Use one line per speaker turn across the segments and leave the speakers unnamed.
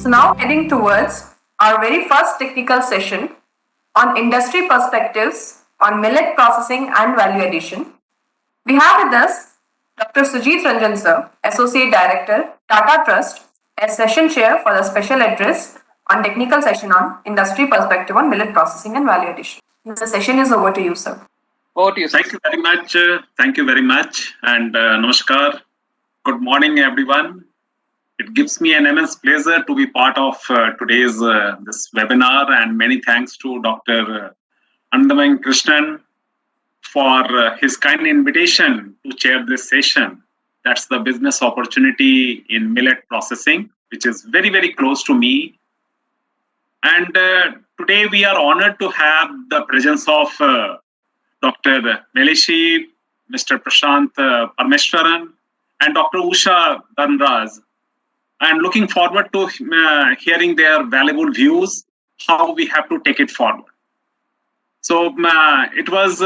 So now heading towards our very first technical session on industry perspectives on millet processing and value addition. We have with us Dr. Sujit Ranjan Sir, Associate Director, Tata Trust, as session chair for the special address on technical session on industry perspective on millet processing and value addition. The session is over to you, sir.
Over to you, sir.
Thank you very much. Thank you very much. And namaskar. Good morning, everyone. It gives me an immense pleasure to be part of today's this webinar, and many thanks to Dr. Andaman Krishnan for his kind invitation to chair this session. That's the business opportunity in millet processing, which is very, very close to me. And today we are honored to have the presence of Dr. Melishi, Mr. Prashant Parmeshwaran, and Dr. Usha Dhanraj. And looking forward to hearing their valuable views, how we have to take it forward. So it was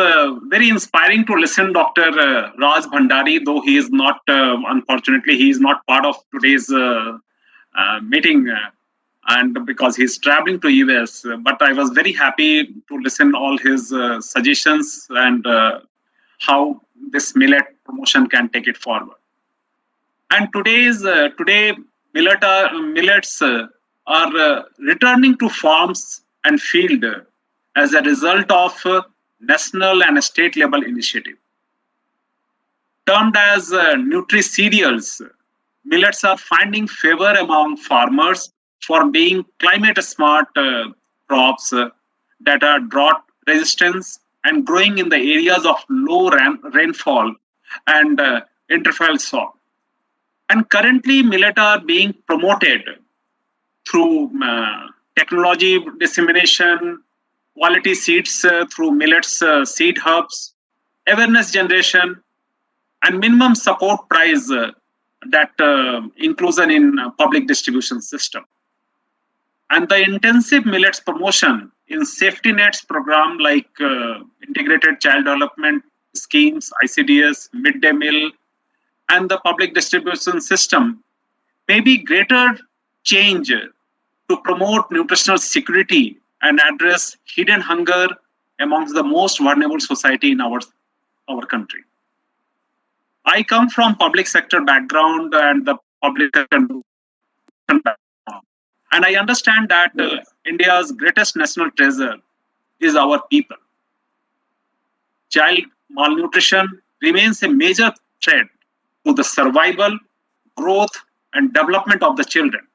very inspiring to listen Dr. Raj Bhandari, though he is not, unfortunately, he is not part of today's meeting, and because he's traveling to US. But I was very happy to listen all his suggestions and how this millet promotion can take it forward. And today millets are returning to farms and field as a result of national and state level initiative. Termed as nutri-cereals, millets are finding favor among farmers for being climate smart crops that are drought resistant and growing in the areas of low rainfall and interfile soil. And currently, millet are being promoted through technology dissemination, quality seeds through millets seed hubs, awareness generation, and minimum support price that inclusion in public distribution system. And the intensive millets promotion in safety nets program like integrated child development schemes, ICDS, midday meal, and the public distribution system may be greater change to promote nutritional security and address hidden hunger amongst the most vulnerable society in our country. I come from public sector background and the public sector background, and I understand that India's greatest national treasure is our people. Child malnutrition remains a major threat to the survival, growth, and development of the children.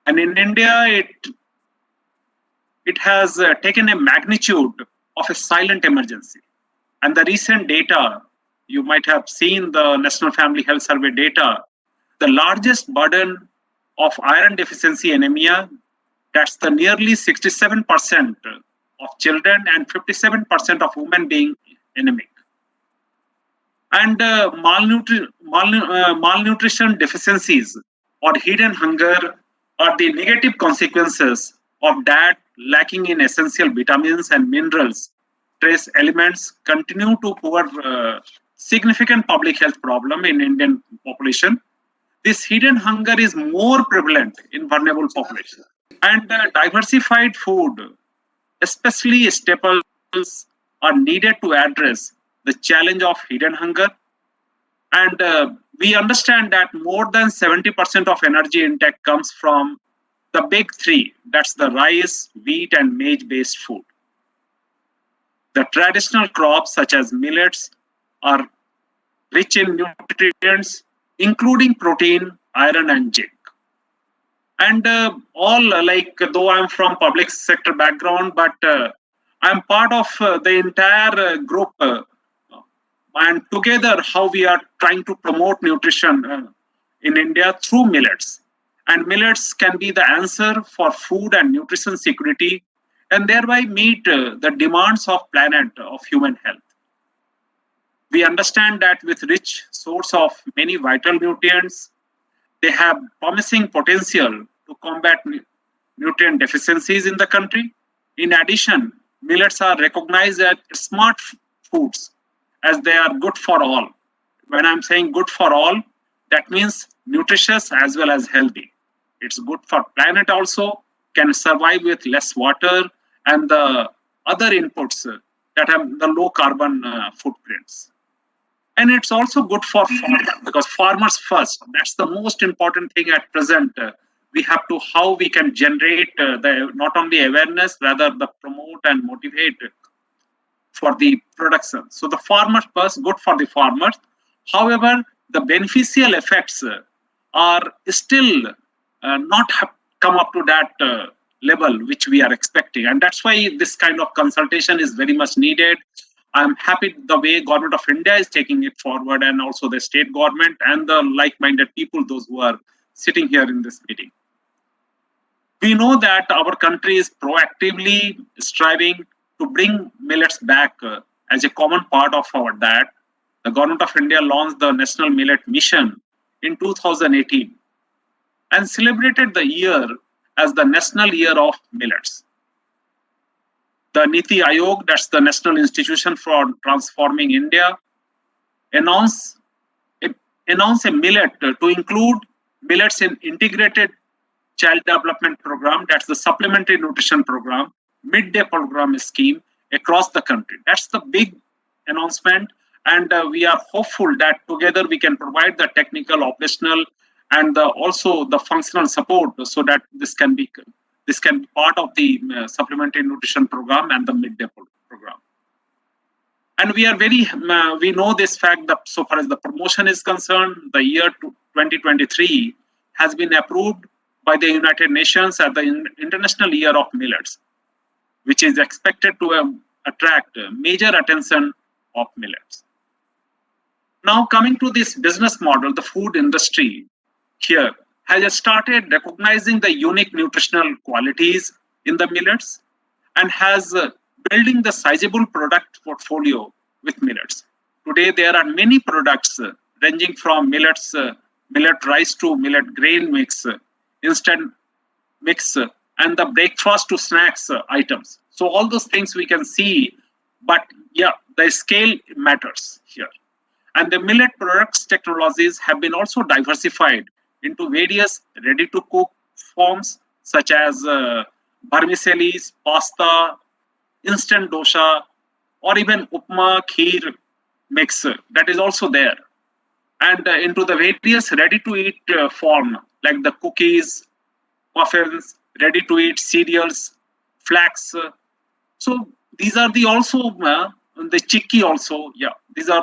And in India, it has taken a magnitude of a silent emergency. And the recent data, you might have seen the National Family Health Survey data, the largest burden of iron deficiency anemia, that's the nearly 67% of children and 57% of women being anemic. And malnutrition deficiencies or hidden hunger are the negative consequences of that lacking in essential vitamins and minerals. Trace elements continue to pose significant public health problem in Indian population. This hidden hunger is more prevalent in vulnerable populations. And diversified food, especially staples, are needed to address the challenge of hidden hunger. And we understand that more than 70% of energy intake comes from the big three. That's the rice, wheat, and maize-based food. The traditional crops such as millets are rich in nutrients, including protein, iron, and zinc. And though I'm from public sector background, but I'm part of the entire group and together how we are trying to promote nutrition in India through millets. And millets can be the answer for food and nutrition security and thereby meet the demands of planet of human health. We understand that with rich source of many vital nutrients, they have promising potential to combat nutrient deficiencies in the country. In addition, millets are recognized as smart foods as they are good for all. When I'm saying good for all, that means nutritious as well as healthy. It's good for planet also, can survive with less water and the other inputs that have the low carbon footprints. And it's also good for farmers because farmers first. That's the most important thing at present. We have to how we can generate the not only awareness, rather the promote and motivate for the production. So the farmers first, good for the farmers. However, the beneficial effects are still not have come up to that level which we are expecting, and that's why this kind of consultation is very much needed. I'm happy the way Government of India is taking it forward, and also the state government and the like-minded people, those who are sitting here in this meeting. We know that our country is proactively striving to bring millets back as a common part of our diet. The Government of India launched the National Millet Mission in 2018 and celebrated the year as the National Year of Millets. The Niti Aayog, that's the National Institution for Transforming India, announced a millet to include millets in integrated child development program, that's the supplementary nutrition program, midday program scheme across the country. That's the big announcement, and we are hopeful that together we can provide the technical, operational, and also the functional support so that this can be part of the supplementary nutrition program and the midday program. And we are we know this fact that so far as the promotion is concerned, the year 2023 has been approved by the United Nations as the International Year of Millets, which is expected to attract major attention of millets. Now coming to this business model, the food industry here has started recognizing the unique nutritional qualities in the millets and has building the sizable product portfolio with millets. Today, there are many products ranging from millets, millet rice to millet grain mix, instant mix, and the breakfast to snacks items. So all those things we can see, but yeah, the scale matters here. And the millet products technologies have been also diversified into various ready-to-cook forms such as vermicelli, pasta, instant dosa, or even upma, kheer mix that is also there. And into the various ready-to-eat form like the cookies, muffins, ready-to-eat cereals, flax. So these are the also the chicky also. Yeah, these are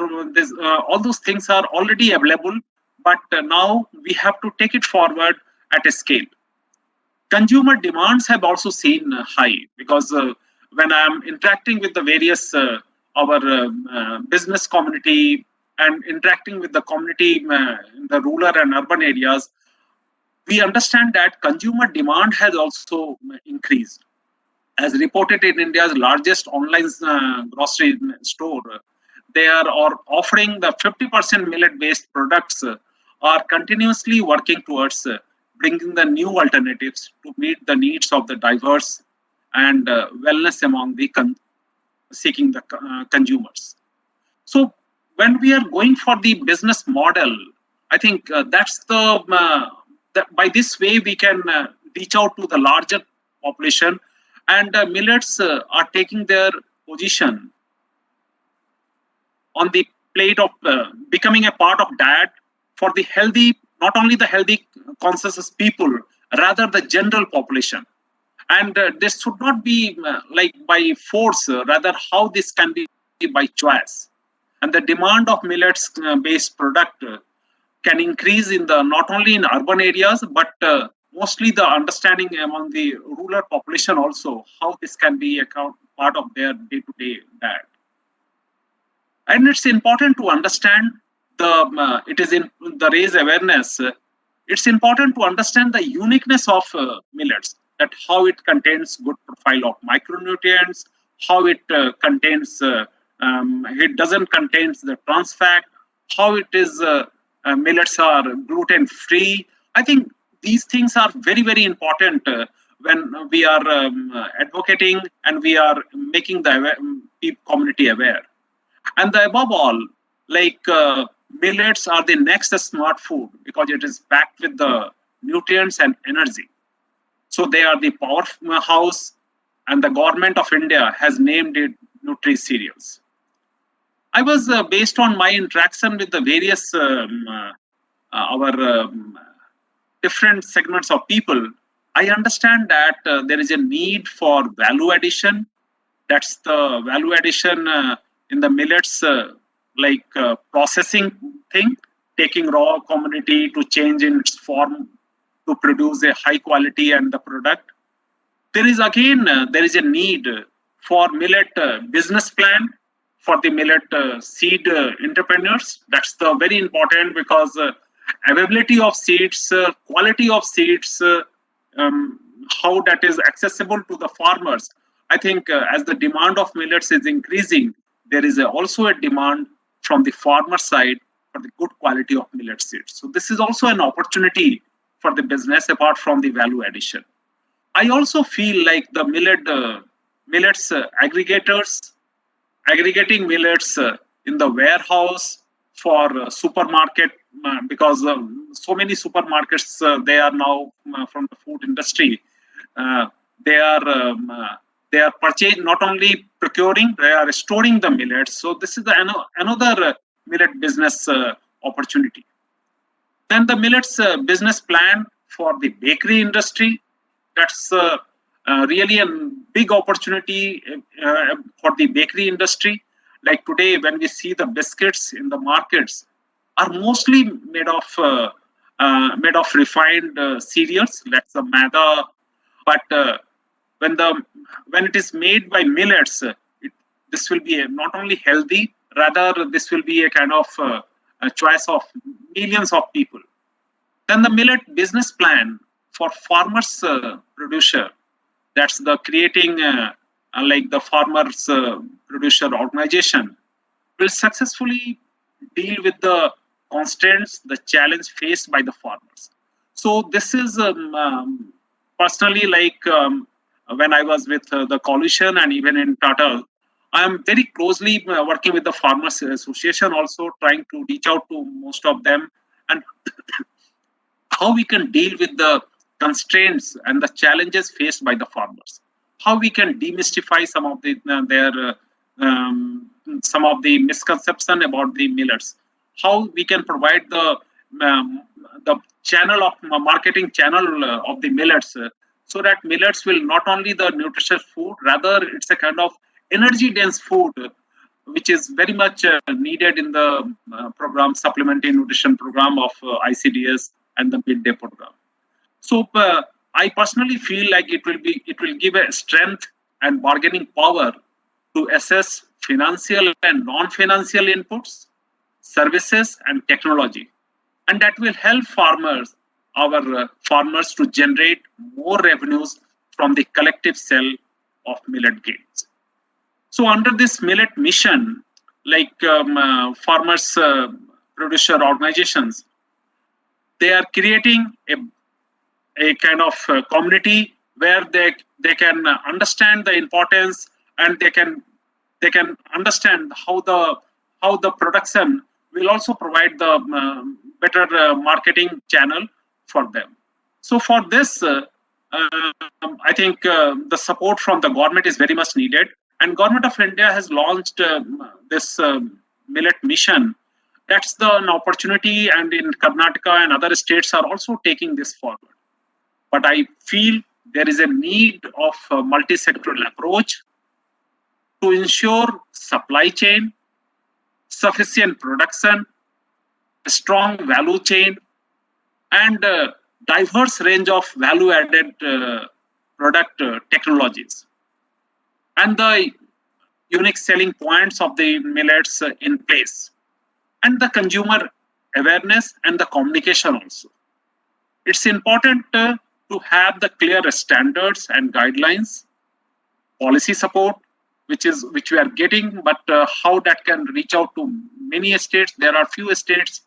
all those things are already available, but now we have to take it forward at a scale. Consumer demands have also seen high because when I am interacting with the various our business community and interacting with the community in the rural and urban areas, we understand that consumer demand has also increased. As reported in India's largest online grocery store, they are offering the 50% millet-based products are continuously working towards bringing the new alternatives to meet the needs of the diverse and wellness among the seeking the consumers. So when we are going for the business model, I think that's by this way we can reach out to the larger population, and millets are taking their position on the plate of becoming a part of diet for the healthy, not only the healthy conscious people, rather the general population. And this should not be like by force, rather how this can be by choice. And the demand of millets-based product can increase in the not only in urban areas, but mostly the understanding among the rural population also, how this can be a part of their day-to-day diet. And it's important to understand it is in the raise awareness. It's important to understand the uniqueness of millets, that how it contains good profile of micronutrients, how it contains, it doesn't contain the trans fat, how it is, millets are gluten free. I think these things are very, very important when we are advocating and we are making the community aware. And above all, like millets are the next smart food because it is packed with the nutrients and energy. So they are the powerhouse, and the government of India has named it Nutri Cereals. I was based on my interaction with the various our different segments of people. I understand that there is a need for value addition. That's the value addition in the millets, processing thing, taking raw commodity to change in its form to produce a high quality and the product. There is again there is a need for millet business plan for the millet seed entrepreneurs. That's the very important, because availability of seeds, quality of seeds, how that is accessible to the farmers. I think as the demand of millets is increasing, there is also a demand from the farmer side for the good quality of millet seeds. So this is also an opportunity for the business apart from the value addition. I also feel like the millets aggregators, aggregating millets in the warehouse for supermarket, because so many supermarkets they are now from the food industry. They are purchasing, not only procuring, they are storing the millets. So this is another millet business opportunity. Then the millets business plan for the bakery industry. That's really a big opportunity for the bakery industry. Like today, when we see the biscuits in the markets, are mostly made of refined cereals. That's the maida. But when it is made by millets, this will be not only healthy, rather this will be a kind of a choice of millions of people. Then the millet business plan for farmers producer. That's the creating like the farmers producer organization will successfully deal with the constraints, the challenge faced by the farmers. So this is personally like when I was with the coalition and even in Tata, I am very closely working with the Farmers Association, also trying to reach out to most of them and how we can deal with the constraints and the challenges faced by the farmers. How we can demystify some of some of the misconception about the millets. How we can provide the channel of marketing channel of the millets, so that millets will not only the nutritious food, rather it's a kind of energy dense food, which is very much needed in the program, supplementary nutrition program of ICDS and the midday program. So I personally feel like it will give a strength and bargaining power to assess financial and non-financial inputs, services and technology, and that will help our farmers to generate more revenues from the collective sale of millet gains. So under this millet mission, like farmers producer organizations, they are creating a kind of community where they can understand the importance, and they can understand how the production will also provide the better marketing channel for them. So for this, I think the support from the government is very much needed, and Government of India has launched this millet mission. That's an opportunity, and in Karnataka and other states are also taking this forward. But I feel there is a need of a multi-sectoral approach to ensure supply chain, sufficient production, a strong value chain, and a diverse range of value-added product technologies, and the unique selling points of the millets in place, and the consumer awareness and the communication also. It's important to have the clear standards and guidelines, policy support, which we are getting, but how that can reach out to many states. There are few states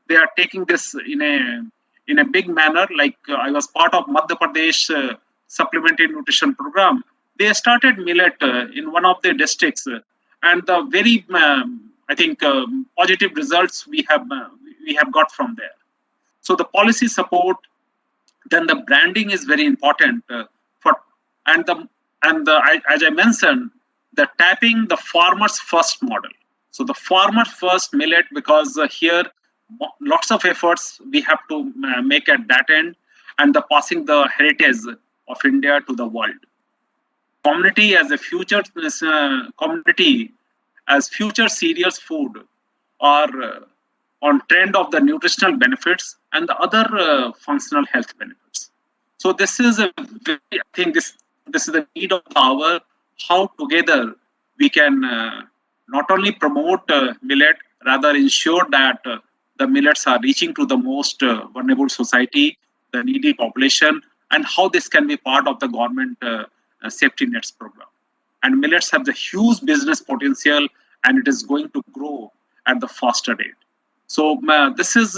they are taking this in a big manner. Like I was part of Madhya Pradesh supplementary nutrition program. They started millet in one of their districts, and the very I think positive results we have got from there. So the policy support, then the branding is very important for and the as I mentioned, the tapping the farmers first model. So the farmer first millet, because here lots of efforts we have to make at that end, and the passing the heritage of India to the world. Community as a future community as future cereals food, or on trend of the nutritional benefits and the other functional health benefits. So this is a very, I think this is the need of the hour. How together we can not only promote millet, rather ensure that the millets are reaching to the most vulnerable society, the needy population, and how this can be part of the government safety nets program. And millets have the huge business potential, and it is going to grow at the faster rate. So this is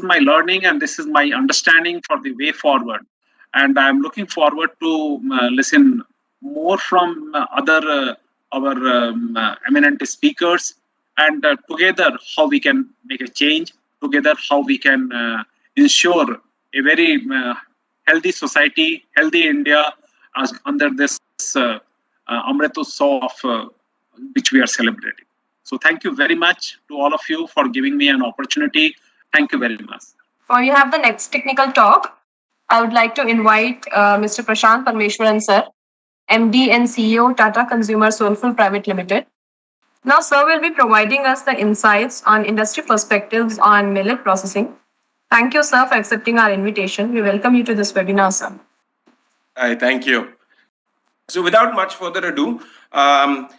my learning, and this is my understanding for the way forward. And I'm looking forward to listen more from other our eminent speakers, and together how we can make a change. Together how we can ensure a very healthy society, healthy India, as under this Amrit Utsav of which we are celebrating. So thank you very much to all of you for giving me an opportunity. Thank you very much.
Before you have the next technical talk, I would like to invite Mr. Prashant Parmeshwaran sir, MD and CEO, Tata Consumer Soulful Private Limited. Now, sir will be providing us the insights on industry perspectives on millet processing. Thank you, sir, for accepting our invitation. We welcome you to this webinar, sir.
Hi, thank you. So without much further ado,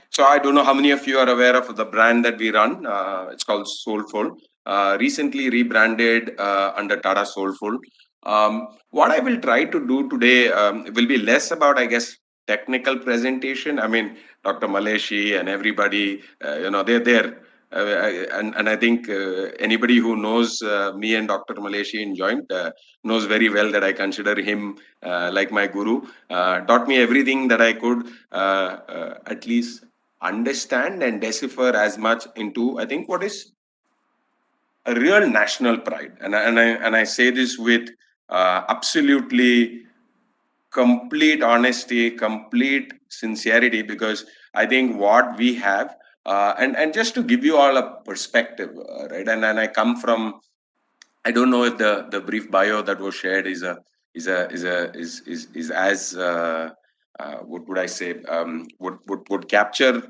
so I don't know how many of you are aware of the brand that we run. It's called Soulful. Recently rebranded under Tata Soulful. What I will try to do today will be less about, I guess, technical presentation. I mean, Dr. Maleshi and everybody, they're there. And I think anybody who knows me and Dr. Maleshi in joint knows very well that I consider him like my guru. Taught me everything that I could at least understand and decipher as much into, I think, what is a real national pride. And I say this with absolutely complete honesty, complete sincerity, because I think what we have, and just to give you all a perspective, right? And I come from, I don't know if the brief bio that was shared is as what would I say, would capture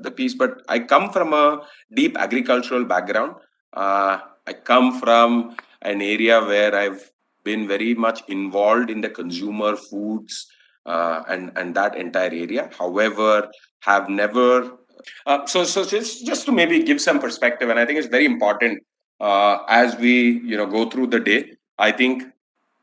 the piece. But I come from a deep agricultural background. I come from an area where I've been very much involved in the consumer foods and that entire area. However, have never. So just to maybe give some perspective, and I think it's very important as we go through the day. I think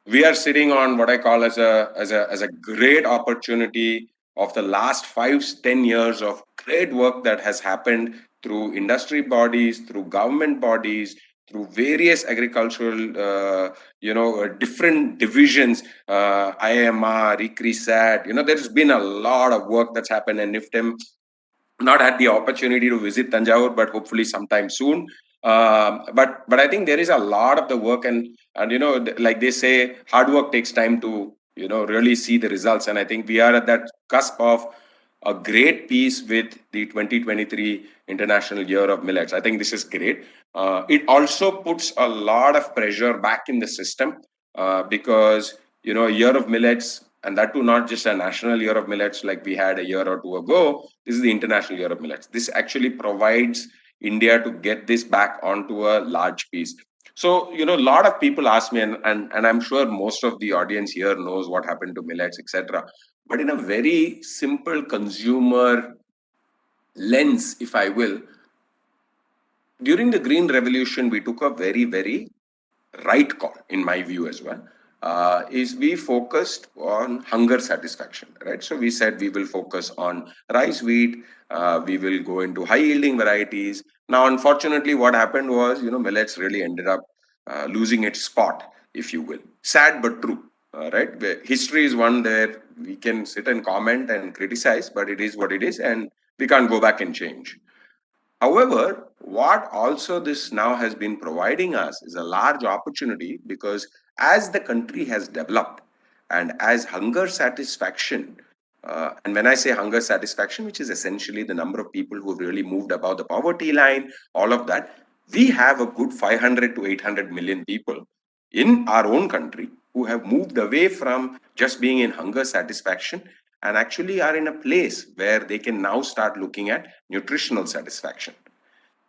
we are sitting on what I call as a great opportunity of the last 5-10 years of great work that has happened through industry bodies, through government bodies, through various agricultural, different divisions, IMR, ICRISAT. There's been a lot of work that's happened, and NIFTEM not had the opportunity to visit Tanjore, but hopefully sometime soon. But I think there is a lot of the work, and like they say, hard work takes time to really see the results. And I think we are at that cusp of a great piece with the 2023 International Year of Millets. I think this is great. It also puts a lot of pressure back in the system because a Year of Millets, and that too not just a national Year of Millets like we had a year or two ago. This is the International Year of Millets. This actually provides India to get this back onto a large piece. So, a lot of people ask me, and I'm sure most of the audience here knows what happened to millets, etc. But in a very simple consumer lens, if I will, during the Green Revolution, we took a very, very right call, in my view as well. Is we focused on hunger satisfaction, right? So we said we will focus on rice, wheat, we will go into high yielding varieties. Now, unfortunately, what happened was, millets really ended up losing its spot, if you will. Sad but true, right? History is one there we can sit and comment and criticize, but it is what it is, and we can't go back and change. However, what also this now has been providing us is a large opportunity, because as the country has developed and as hunger satisfaction, and when I say hunger satisfaction, which is essentially the number of people who have really moved above the poverty line, all of that, we have a good 500 to 800 million people in our own country who have moved away from just being in hunger satisfaction and actually are in a place where they can now start looking at nutritional satisfaction,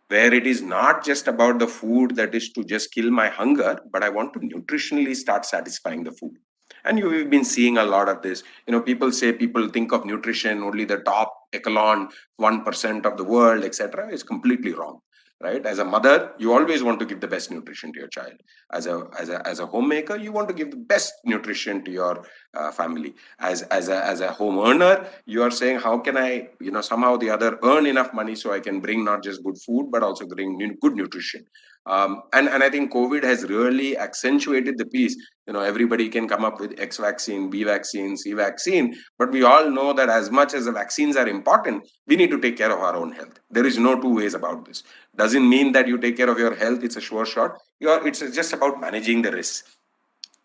where it is not just about the food that is to just kill my hunger, but I want to nutritionally start satisfying the food. And you've been seeing a lot of this. People say people think of nutrition only the top echelon 1% of the world, etc. Is completely wrong. Right? As a mother, you always want to give the best nutrition to your child. As a homemaker, you want to give the best nutrition to your family. As a home earner, you are saying, how can I, somehow the other earn enough money so I can bring not just good food but also bring good nutrition. And I think COVID has really accentuated the piece. Everybody can come up with X vaccine, B vaccine, C vaccine, but we all know that as much as the vaccines are important, we need to take care of our own health. There is no two ways about this. Doesn't mean that you take care of your health, it's a sure shot. It's just about managing the risks.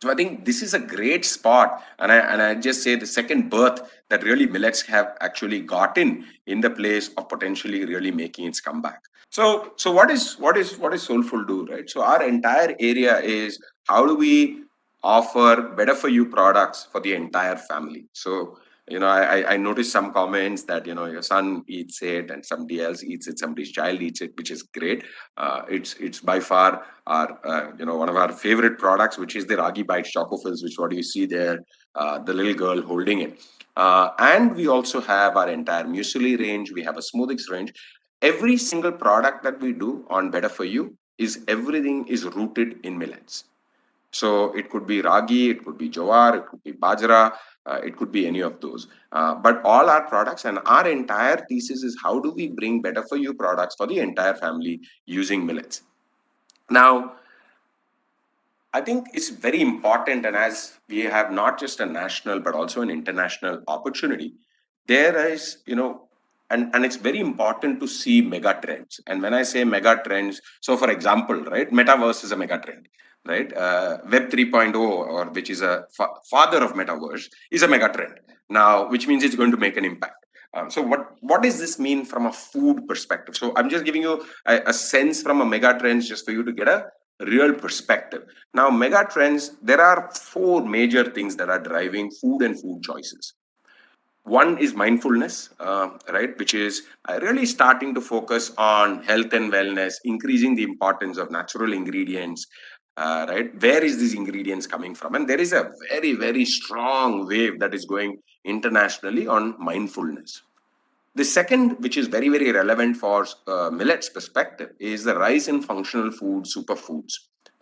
So I think this is a great spot, and I just say the second birth that really millets have actually gotten in the place of potentially really making its comeback. So what is Soulful do, right? So our entire area is how do we offer better for you products for the entire family. So I noticed some comments that your son eats it and somebody else eats it, somebody's child eats it, which is great. It's by far our one of our favorite products, which is the Ragi Bites Chocofills, which what you see there, the little girl holding it. And we also have our entire muesli range. We have a smoothies range. Every single product that we do on Better For You everything is rooted in millets. So it could be ragi, it could be jowar, it could be bajra, it could be any of those. But all our products and our entire thesis is how do we bring better for you products for the entire family using millets. Now, I think it's very important, and as we have not just a national but also an international opportunity, there is, and it's very important to see mega trends. And when I say mega trends, so for example, right, metaverse is a mega trend, right? Web 3.0, or which is a father of metaverse, is a mega trend now, which means it's going to make an impact. So what does this mean from a food perspective? So I'm just giving you a sense from a mega trends just for you to get a real perspective. Now, mega trends, there are four major things that are driving food and food choices. One is mindfulness, right, which is really starting to focus on health and wellness, increasing the importance of natural ingredients, right? Where is these ingredients coming from? And there is a very, very strong wave that is going internationally on mindfulness. The second, which is very, very relevant for millets perspective, is the rise in functional food, superfoods,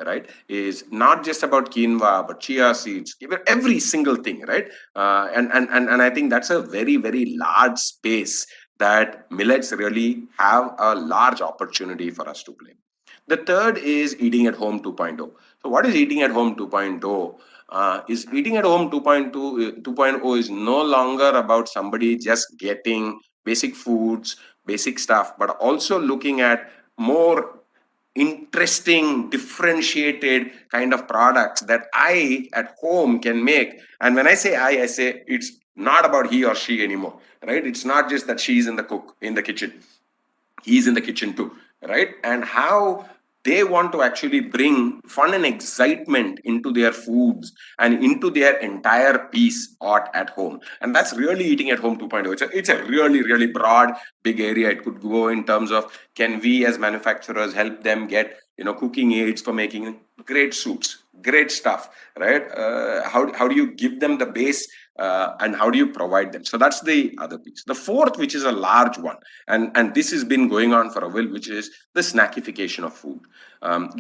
right? Is not just about quinoa, but chia seeds, every single thing, right? And I think that's a very, very large space that millets really have a large opportunity for us to play. The third is eating at home 2.0. So what is eating at home 2.0? Is eating at home 2.0 is no longer about somebody just getting basic foods, basic stuff, but also looking at more interesting, differentiated kind of products that I at home can make. And when I say it's not about he or she anymore, right? It's not just that she's in the kitchen. He's in the kitchen too, right? And how they want to actually bring fun and excitement into their foods and into their entire piece at home. And that's really eating at home 2.0. It's a really, really broad, big area. It could go in terms of, can we as manufacturers help them get cooking aids for making great soups, great stuff, right? How do you give them the base and how do you provide them? So that's the other piece. The fourth, which is a large one, and this has been going on for a while, which is the snackification of food.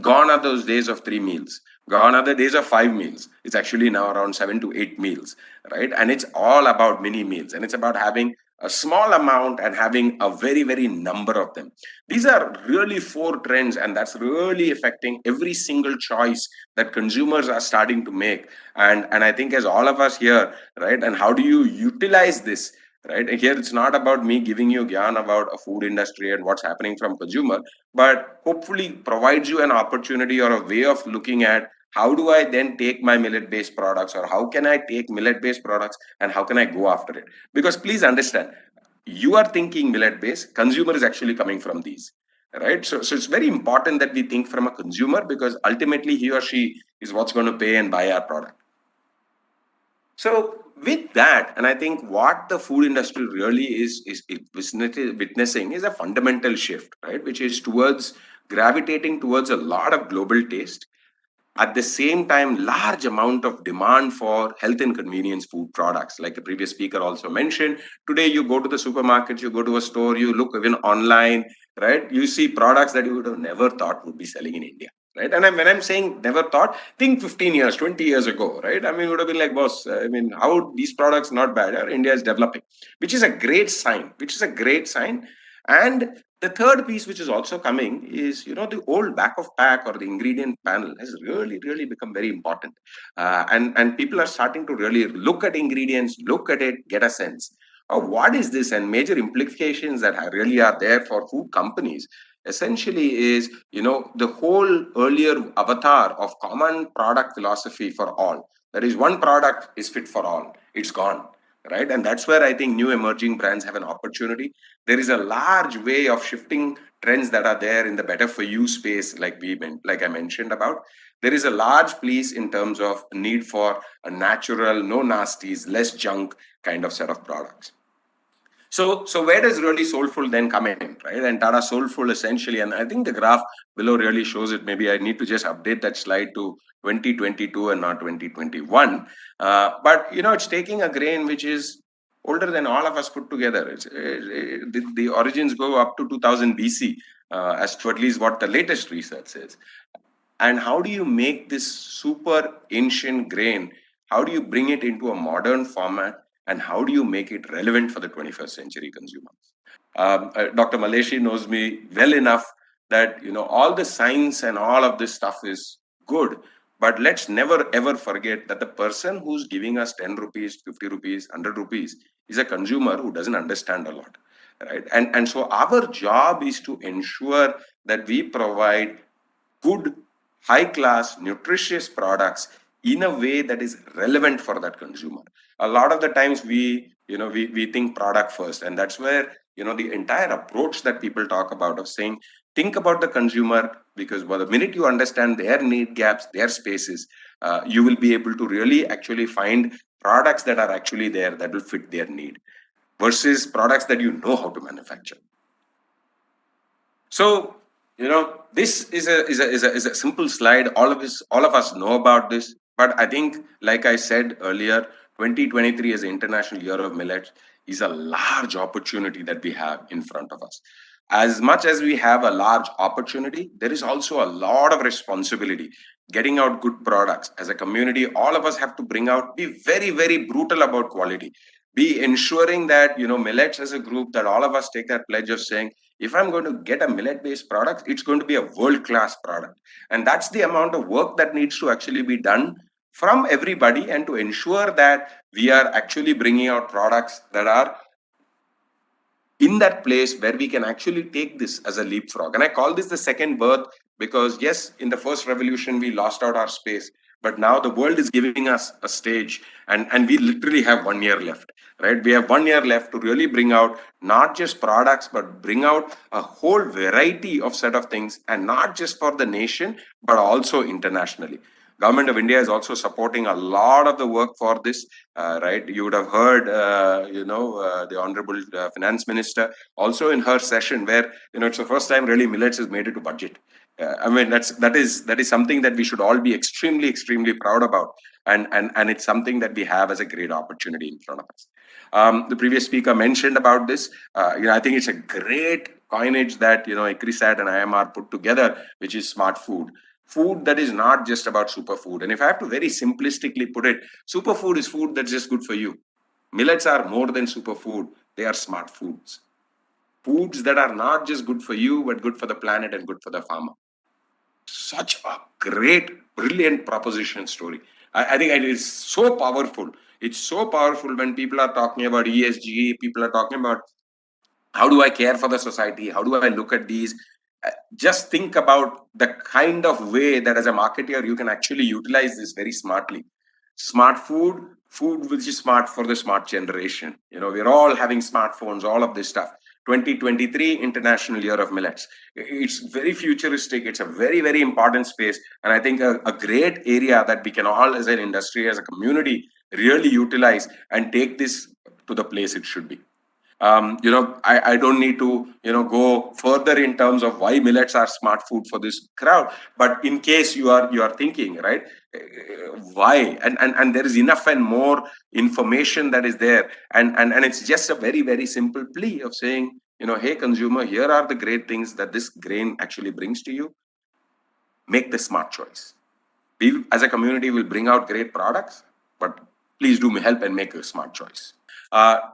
Gone are those days of 3 meals. Gone are the days of 5 meals. It's actually now around 7 to 8 meals, right? And it's all about mini meals, and it's about having a small amount and having a very, very number of them. These are really 4 trends, and that's really affecting every single choice that consumers are starting to make. And I think as all of us here, right, and how do you utilize this? Right here, it's not about me giving you gyan about a food industry and what's happening from consumer, but hopefully provides you an opportunity or a way of looking at how do I then take my millet-based products, or how can I take millet-based products and how can I go after it? Because please understand, you are thinking millet-based, consumer is actually coming from these, right? So it's very important that we think from a consumer, because ultimately he or she is what's going to pay and buy our product. So with that, and I think what the food industry really is witnessing is a fundamental shift, right? Which is towards gravitating towards a lot of global taste. At the same time, large amount of demand for health and convenience food products. Like the previous speaker also mentioned, today you go to the supermarket, you go to a store, you look even online, right? You see products that you would have never thought would be selling in India, right? And when I'm saying never thought, think 15 years, 20 years ago, right? I mean, would have been like, boss, I mean, how these products not bad? India is developing, which is a great sign, And the third piece, which is also coming, is the old back of pack or the ingredient panel has really become very important, and people are starting to really look at ingredients, look at it, get a sense of what is this, and major implications that really are there for food companies. Essentially, is the whole earlier avatar of common product philosophy for all. That is, one product is fit for all. It's gone, right? And that's where I think new emerging brands have an opportunity. There is a large way of shifting trends that are there in the better for you space, like I mentioned about. There is a large piece in terms of need for a natural, no nasties, less junk kind of set of products. So where does really Soulful then come in, right? And Tata Soulful essentially, and I think the graph below really shows it. Maybe I need to just update that slide to 2022 and not 2021. But it's taking a grain which is older than all of us put together. The origins go up to 2000 BC, as to at least what the latest research says. And how do you make this super ancient grain? How do you bring it into a modern format? And how do you make it relevant for the 21st century consumer? Dr. Maleshi knows me well enough that all the science and all of this stuff is good, but let's never ever forget that the person who's giving us 10 rupees, 50 rupees, 100 rupees is a consumer who doesn't understand a lot, right? And so our job is to ensure that we provide good, high class, nutritious products in a way that is relevant for that consumer. A lot of the times we think product first, and that's where the entire approach that people talk about of saying think about the consumer, because the minute you understand their need gaps, their spaces, you will be able to really actually find products that are actually there that will fit their need versus products that how to manufacture. So this is a simple slide. All of us know about this, but I think, like I said earlier, 2023 as the International Year of Millet is a large opportunity that we have in front of us. As much as we have a large opportunity, there is also a lot of responsibility getting out good products. As a community, all of us have to be very, very brutal about quality, be ensuring that Millets as a group, that all of us take that pledge of saying, if I'm going to get a millet-based product, it's going to be a world-class product. And that's the amount of work that needs to actually be done from everybody, and to ensure that we are actually bringing out products that are in that place where we can actually take this as a leapfrog. And I call this the second birth, because yes, in the first revolution, we lost out our space. But now the world is giving us a stage, and we literally have 1 year left, right? We have 1 year left to really bring out not just products, but bring out a whole variety of set of things, and not just for the nation, but also internationally. Government of India is also supporting a lot of the work for this, right? You would have heard, the Honorable Finance Minister also in her session, where it's the first time really millets has made it to budget. I mean, that is something that we should all be extremely proud about, and it's something that we have as a great opportunity in front of us. The previous speaker mentioned about this. I think it's a great coinage that ICRISAT and IMR put together, which is smart food. Food that is not just about superfood. And if I have to very simplistically put it, superfood is food that's just good for you. Millets are more than superfood. They are smart foods. Foods that are not just good for you, but good for the planet and good for the farmer. Such a great, brilliant proposition story. I think it is so powerful. It's so powerful when people are talking about ESG, people are talking about how do I care for the society? How do I look at these? just think about the kind of way that as a marketer you can actually utilize this very smartly. Smart food which is smart for the smart generation. We're all having smartphones, all of this stuff. 2023 International Year of Millets. It's very futuristic. It's a very, very important space. And I think a great area that we can all as an industry, as a community, really utilize and take this to the place it should be. I don't need to, go further in terms of why millets are smart food for this crowd. But in case you are thinking, right, why? And there is enough and more information that is there. And it's just a very, very simple plea of saying, hey, consumer, here are the great things that this grain actually brings to you. Make the smart choice. We, as a community, will bring out great products, but please do help and make a smart choice.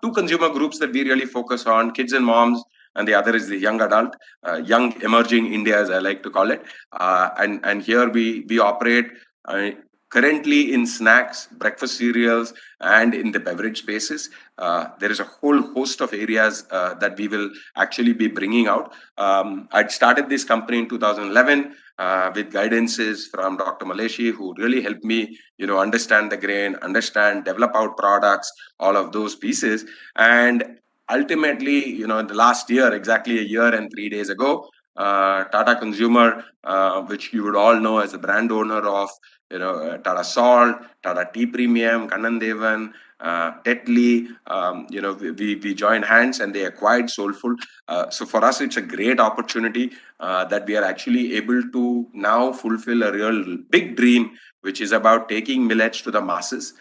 Two consumer groups that we really focus on, kids and moms, and the other is the young adult, young emerging India, as I like to call it. And here we operate currently in snacks, breakfast cereals, and in the beverage spaces. There is a whole host of areas that we will actually be bringing out. I'd started this company in 2011 with guidances from Dr. Maleshi, who really helped me, understand the grain, develop out products, all of those pieces. And ultimately, in the last year, exactly a year and 3 days ago, Tata Consumer, which you would all know as the brand owner of, Tata Salt, Tata Tea Premium, Kannan Devan, Tetley, we joined hands and they acquired Soulful. So for us, it's a great opportunity that we are actually able to now fulfill a real big dream, which is about taking millets to the masses.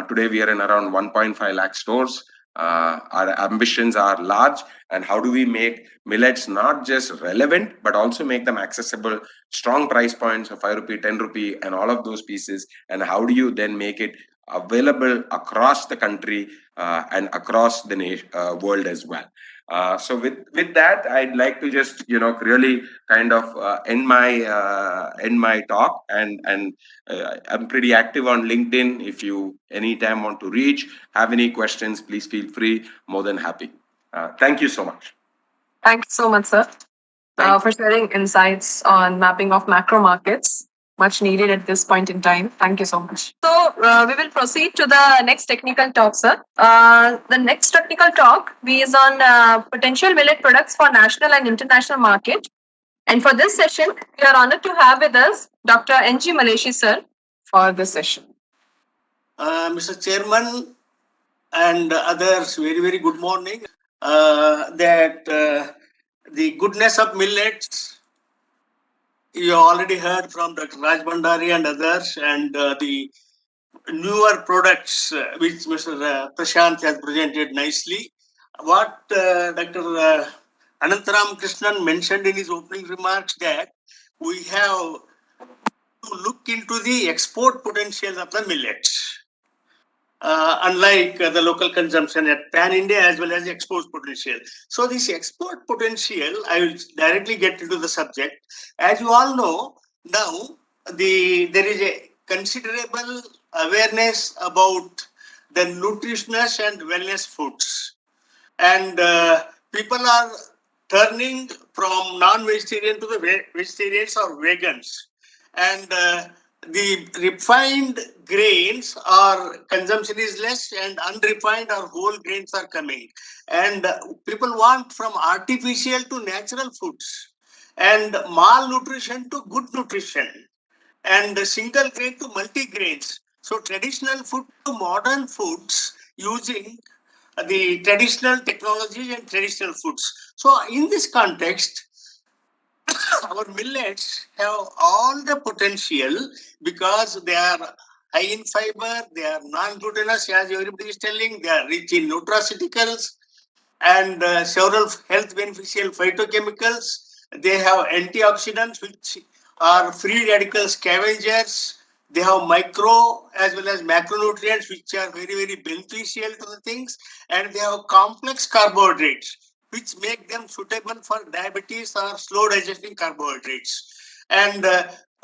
Today, we are in around 1.5 lakh stores. Our ambitions are large. And how do we make millets not just relevant, but also make them accessible, strong price points of 5 rupee, 10 rupee, and all of those pieces? And how do you then make it available across the country and across the world as well? So with that, I'd like to just really kind of end my talk, and I'm pretty active on LinkedIn. If you anytime want to reach, have any questions, please feel free. More than happy. Thank you so much.
Thank you so much, sir, for sharing insights on mapping of macro markets. Much needed at this point in time. Thank you so much. So we will proceed to the next technical talk, sir. The next technical talk is on potential millet products for national and international market. And for this session, we are honored to have with us Dr. N.G. Maleshi, sir, for this session.
Mr. Chairman and others, very, very good morning. The goodness of millets, you already heard from Dr. Raj Bhandari and others, and the newer products which Mr. Prashant has presented nicely. What Dr. Anantaram Krishnan mentioned in his opening remarks, that we have to look into the export potential of the millets. Unlike the local consumption at pan-India as well as the export potential. So this export potential, I will directly get into the subject. As you all know, now there is a considerable awareness about the nutritious and wellness foods. And people are turning from non-vegetarian to the vegetarians or vegans. And the refined grains or consumption is less, and unrefined or whole grains are coming. And people want from artificial to natural foods, and malnutrition to good nutrition, and single grain to multi-grains. So traditional food to modern foods using the traditional technology and traditional foods. So in this context, our millets have all the potential because they are high in fiber, they are non-glutinous, as everybody is telling, they are rich in nutraceuticals and several health beneficial phytochemicals. They have antioxidants, which are free radical scavengers. They have micro as well as macronutrients, which are very, very beneficial to the things. And they have complex carbohydrates, which make them suitable for diabetes or slow digesting carbohydrates. And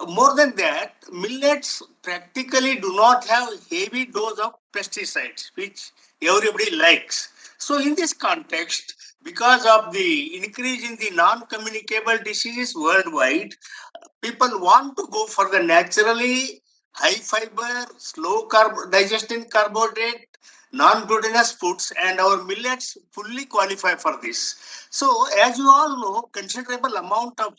more than that, millets practically do not have heavy dose of pesticides, which everybody likes. So in this context, because of the increase in the non-communicable diseases worldwide, people want to go for the naturally high fiber, slow digesting carbohydrate, non-glutinous foods, and our millets fully qualify for this. So, as you all know, considerable amount of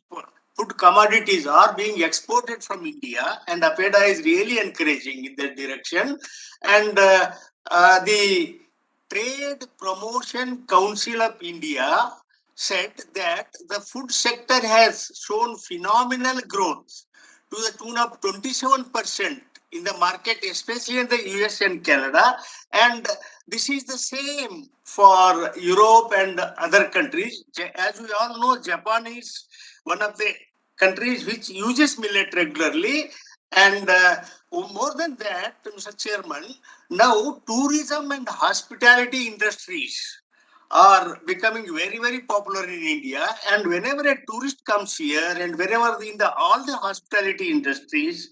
food commodities are being exported from India, and APEDA is really encouraging in that direction. And the Trade Promotion Council of India said that the food sector has shown phenomenal growth to the tune of 27% in the market, especially in the US and Canada. And this is the same for Europe and other countries. As we all know, Japan is one of the countries which uses millet regularly. And more than that, Mr. Chairman, now tourism and hospitality industries are becoming very, very popular in India. And whenever a tourist comes here, and whenever in the all the hospitality industries,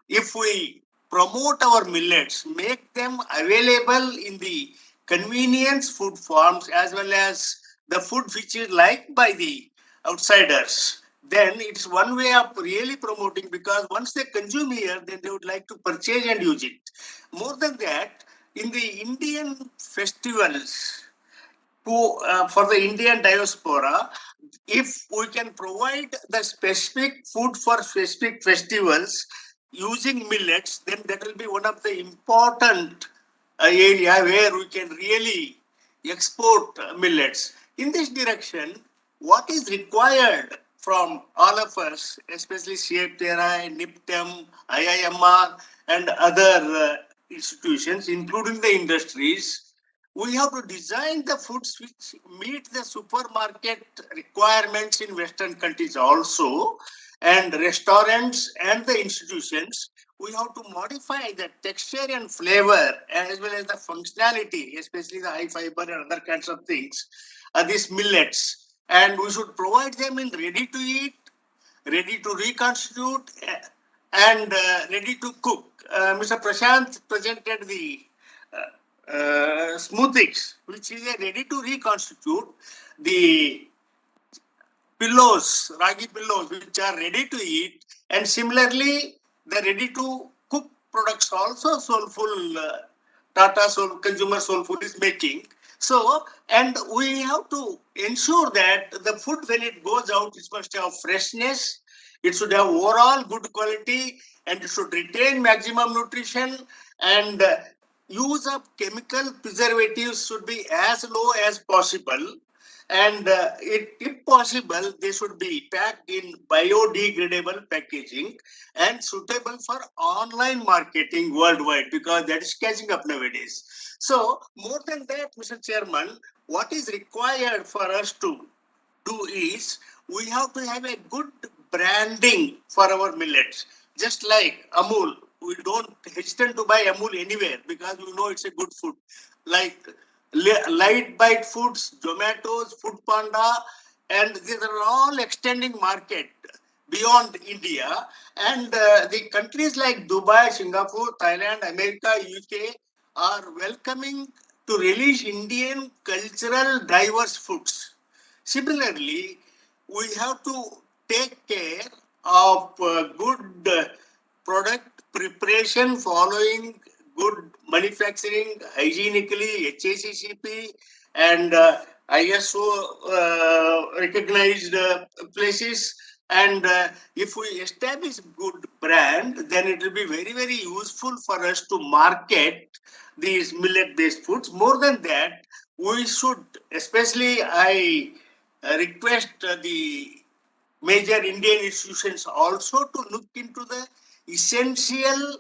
if we promote our millets, make them available in the convenience food forms as well as the food which is liked by the outsiders, then it's one way of really promoting, because once they consume here, then they would like to purchase and use it. More than that, in the Indian festivals, for the Indian diaspora, if we can provide the specific food for specific festivals using millets, then that will be one of the important area where we can really export millets. In this direction, what is required from all of us, especially CFTRI, NIPTEM, IIMR, and other institutions, including the industries, we have to design the foods which meet the supermarket requirements in Western countries also, and restaurants and the institutions. We have to modify the texture and flavor as well as the functionality, especially the high fiber and other kinds of things, these millets. And we should provide them in ready to eat, ready to reconstitute, and ready to cook. Mr. Prashant presented the smoothies, which is a ready to reconstitute, the pillows, ragi pillows, which are ready to eat, and similarly, the ready to cook products also Soulful, Tata Soul, Consumer Soulful is making. So, and we have to ensure that the food, when it goes out, it must have freshness, it should have overall good quality, and it should retain maximum nutrition, and use of chemical preservatives should be as low as possible. And if possible, they should be packed in biodegradable packaging and suitable for online marketing worldwide, because that is catching up nowadays. So, more than that, Mr. Chairman, what is required for us to do is we have to have a good branding for our millets. Just like Amul, we don't hesitate to buy Amul anywhere because we know it's a good food. Like Light Bite Foods, Zomato's, Food Panda, and these are all extending market beyond India. And the countries like Dubai, Singapore, Thailand, America, UK are welcoming to release Indian cultural diverse foods. Similarly, we have to take care of good product preparation following good manufacturing, hygienically, HACCP, and ISO recognized places. And if we establish good brand, then it will be very, very useful for us to market these millet-based foods. More than that, we should, especially I request the major Indian institutions also to look into the essential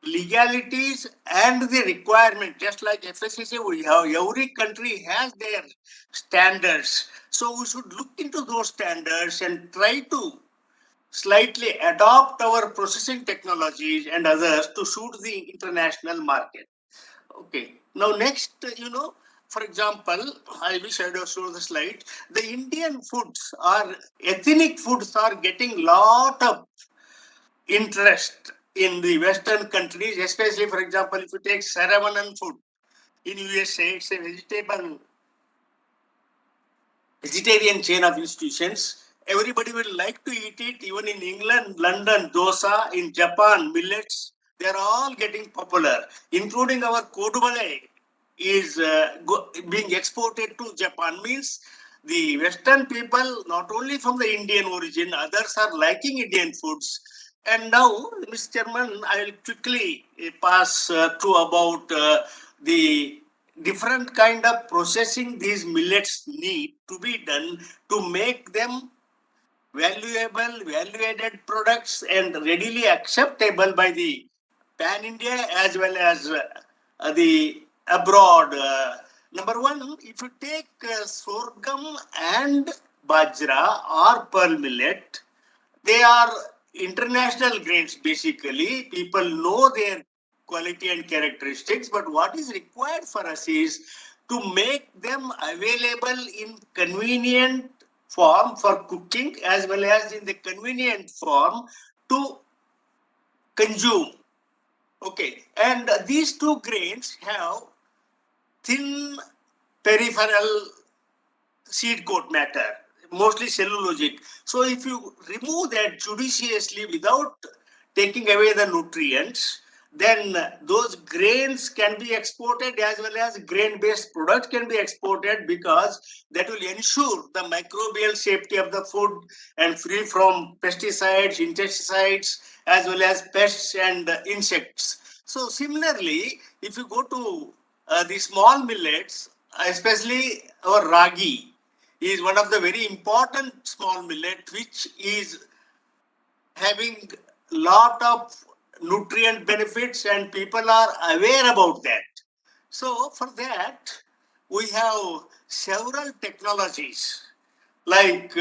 legalities and the requirement. Just like FSCC, we have, every country has their standards. So we should look into those standards and try to slightly adopt our processing technologies and others to suit the international market. Okay. Now, next, for example, I wish I would have shown the slide. The Indian foods are, ethnic foods are getting lot of interest in the Western countries, especially, for example, if you take Saravanan food in USA, it's a vegetable vegetarian chain of institutions. Everybody will like to eat it. Even in England, London, dosa, in Japan, millets, they are all getting popular, including our kodubale is being exported to Japan. Means the Western people, not only from the Indian origin, others are liking Indian foods. And now, Mr. Chairman, I will quickly pass to about the different kind of processing these millets need to be done to make them valuable, value-added products and readily acceptable by the pan-India as well as the abroad. Number one, if you take sorghum and bajra or pearl millet, they are international grains basically. People know their quality and characteristics, but what is required for us is to make them available in convenient form for cooking as well as in the convenient form to consume. Okay, and these two grains have thin peripheral seed coat matter, mostly cellulosic. So if you remove that judiciously without taking away the nutrients, then those grains can be exported as well as grain-based products can be exported, because that will ensure the microbial safety of the food and free from pesticides, insecticides, as well as pests and insects. So similarly, if you go to the small millets, especially our ragi, is one of the very important small millet which is having lot of nutrient benefits and people are aware about that. So for that, we have several technologies like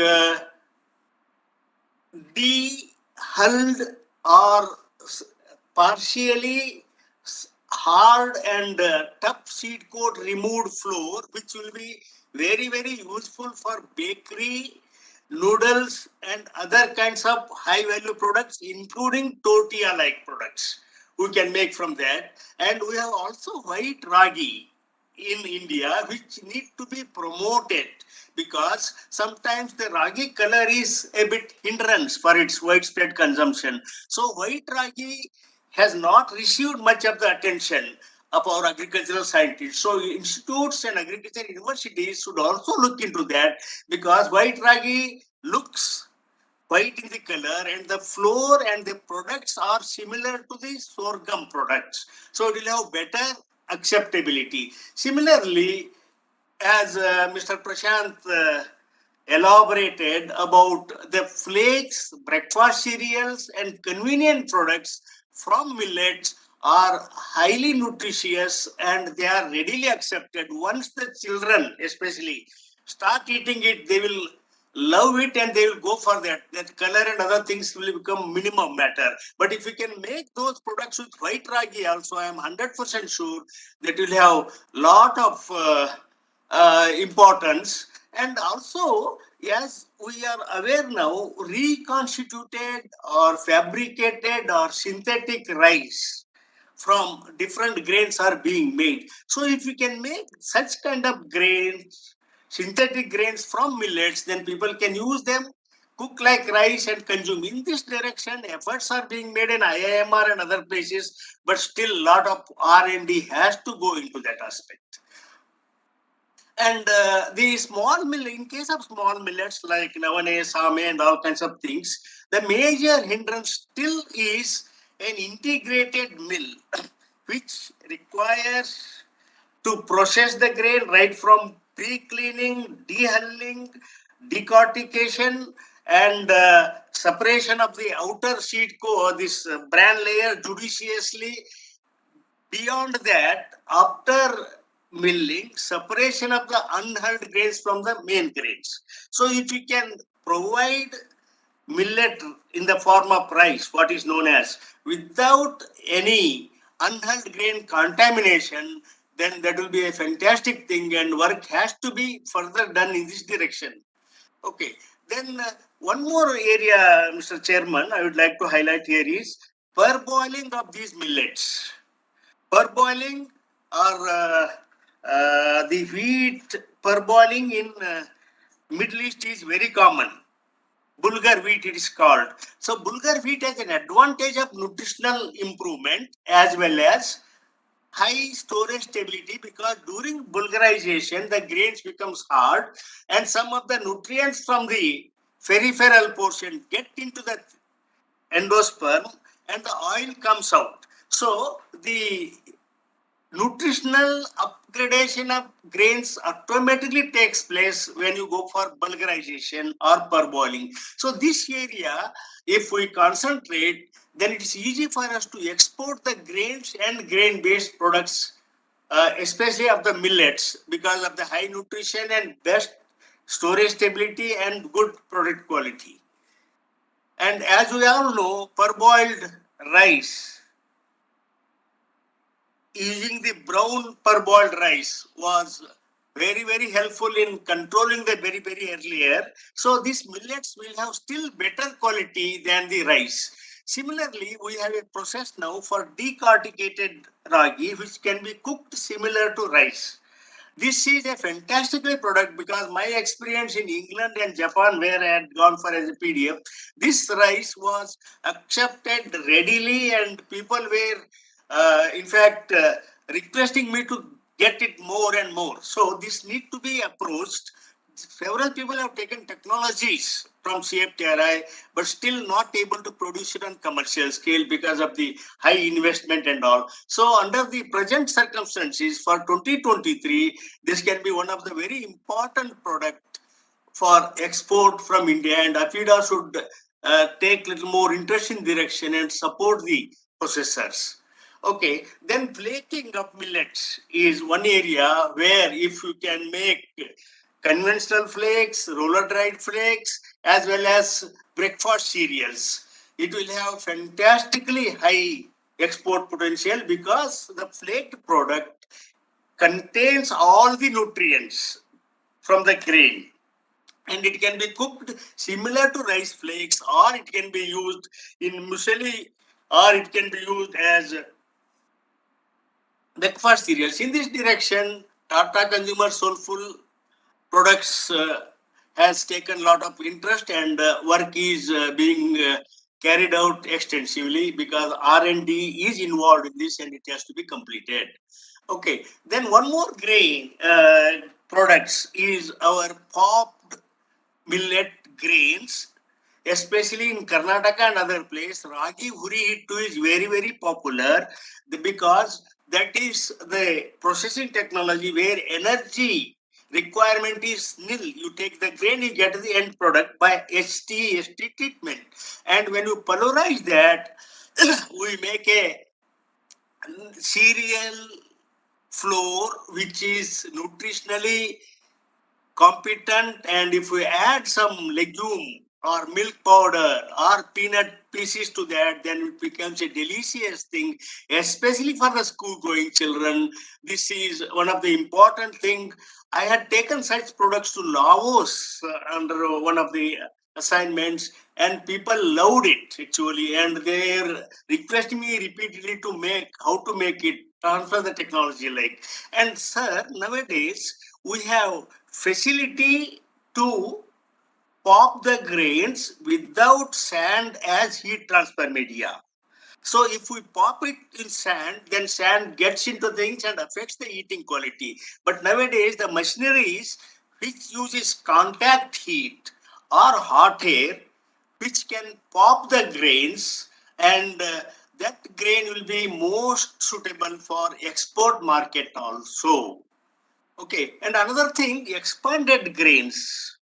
de-hulled or partially hard and tough seed coat removed flour, which will be very, very useful for bakery, noodles, and other kinds of high value products, including tortilla like products we can make from that. And we have also white ragi in India, which need to be promoted, because sometimes the ragi color is a bit hindrance for its widespread consumption. So white ragi has not received much of the attention of our agricultural scientists. So institutes and agriculture universities should also look into that, because white ragi looks white in the color and the flour and the products are similar to the sorghum products. So it will have better acceptability. Similarly, as Mr. Prashant elaborated about the flakes, breakfast cereals, and convenient products from millets are highly nutritious and they are readily accepted. Once the children, especially, start eating it, they will love it and they will go for that. That color and other things will become minimum matter. But if we can make those products with white ragi also, I am 100% sure that will have lot of importance. And also, as we are aware now, reconstituted or fabricated or synthetic rice from different grains are being made. So if we can make such kind of grains, synthetic grains from millets, then people can use them, cook like rice and consume. In this direction, efforts are being made in IIMR and other places, but still a lot of R&D has to go into that aspect. And the small mill, in case of small millets like navane, same, and all kinds of things, the major hindrance still is an integrated mill, which requires to process the grain right from pre-cleaning, dehulling, decortication, and separation of the outer seed this bran layer judiciously. Beyond that, after milling, separation of the unhulled grains from the main grains. So if you can provide millet in the form of rice, what is known as, without any unhulled grain contamination, then that will be a fantastic thing and work has to be further done in this direction. Okay, then one more area, Mr. Chairman, I would like to highlight here is parboiling of these millets. Parboiling or the wheat parboiling in Middle East is very common. Bulgur wheat it is called. So Bulgur wheat has an advantage of nutritional improvement as well as high storage stability, because during bulgarization the grains becomes hard and some of the nutrients from the peripheral portion get into the endosperm and the oil comes out. So the nutritional upgradation of grains automatically takes place when you go for bulgarization or parboiling. So this area, if we concentrate, then it is easy for us to export the grains and grain-based products, especially of the millets, because of the high nutrition and best storage stability and good product quality. And as we all know, parboiled rice, using the brown parboiled rice was very helpful in controlling the very earlier. So these millets will have still better quality than the rice. Similarly, we have a process now for decorticated ragi, which can be cooked similar to rice. This is a fantastic product because my experience in England and Japan, where I had gone for as a PDF, this rice was accepted readily and people were, in fact, requesting me to get it more and more. So this need to be approached. Several people have taken technologies from CFTRI, but still not able to produce it on commercial scale because of the high investment and all. So under the present circumstances for 2023, this can be one of the very important product for export from India, and AFIDA should take little more interest in direction and support the processors. Okay, then flaking of millets is one area where if you can make conventional flakes, roller dried flakes, as well as breakfast cereals, it will have fantastically high export potential because the flaked product contains all the nutrients from the grain, and it can be cooked similar to rice flakes, or it can be used in muesli, or it can be used as breakfast cereals. In this direction, Tata Consumer Soulful Products has taken a lot of interest, and work is being carried out extensively because R&D is involved in this and it has to be completed. Okay, then one more grain products is our popped millet grains, especially in Karnataka and other places. Ragi Huri Hittu is very popular because that is the processing technology where energy requirement is nil. You take the grain, you get the end product by ST treatment. And when you polarize that, we make a cereal flour which is nutritionally competent, and if we add some legume or milk powder or peanut pieces to that, then it becomes a delicious thing, especially for the school going children. This is one of the important thing. I had taken such products to Laos under one of the assignments, and people loved it actually, and they're requesting me repeatedly to make how to make it, transfer the technology like. And sir, nowadays we have facility to pop the grains without sand as heat transfer media. So if we pop it in sand, then sand gets into things and affects the eating quality. But nowadays the machineries which uses contact heat or hot air, which can pop the grains, and that grain will be most suitable for export market also. Okay, and another thing, expanded grains,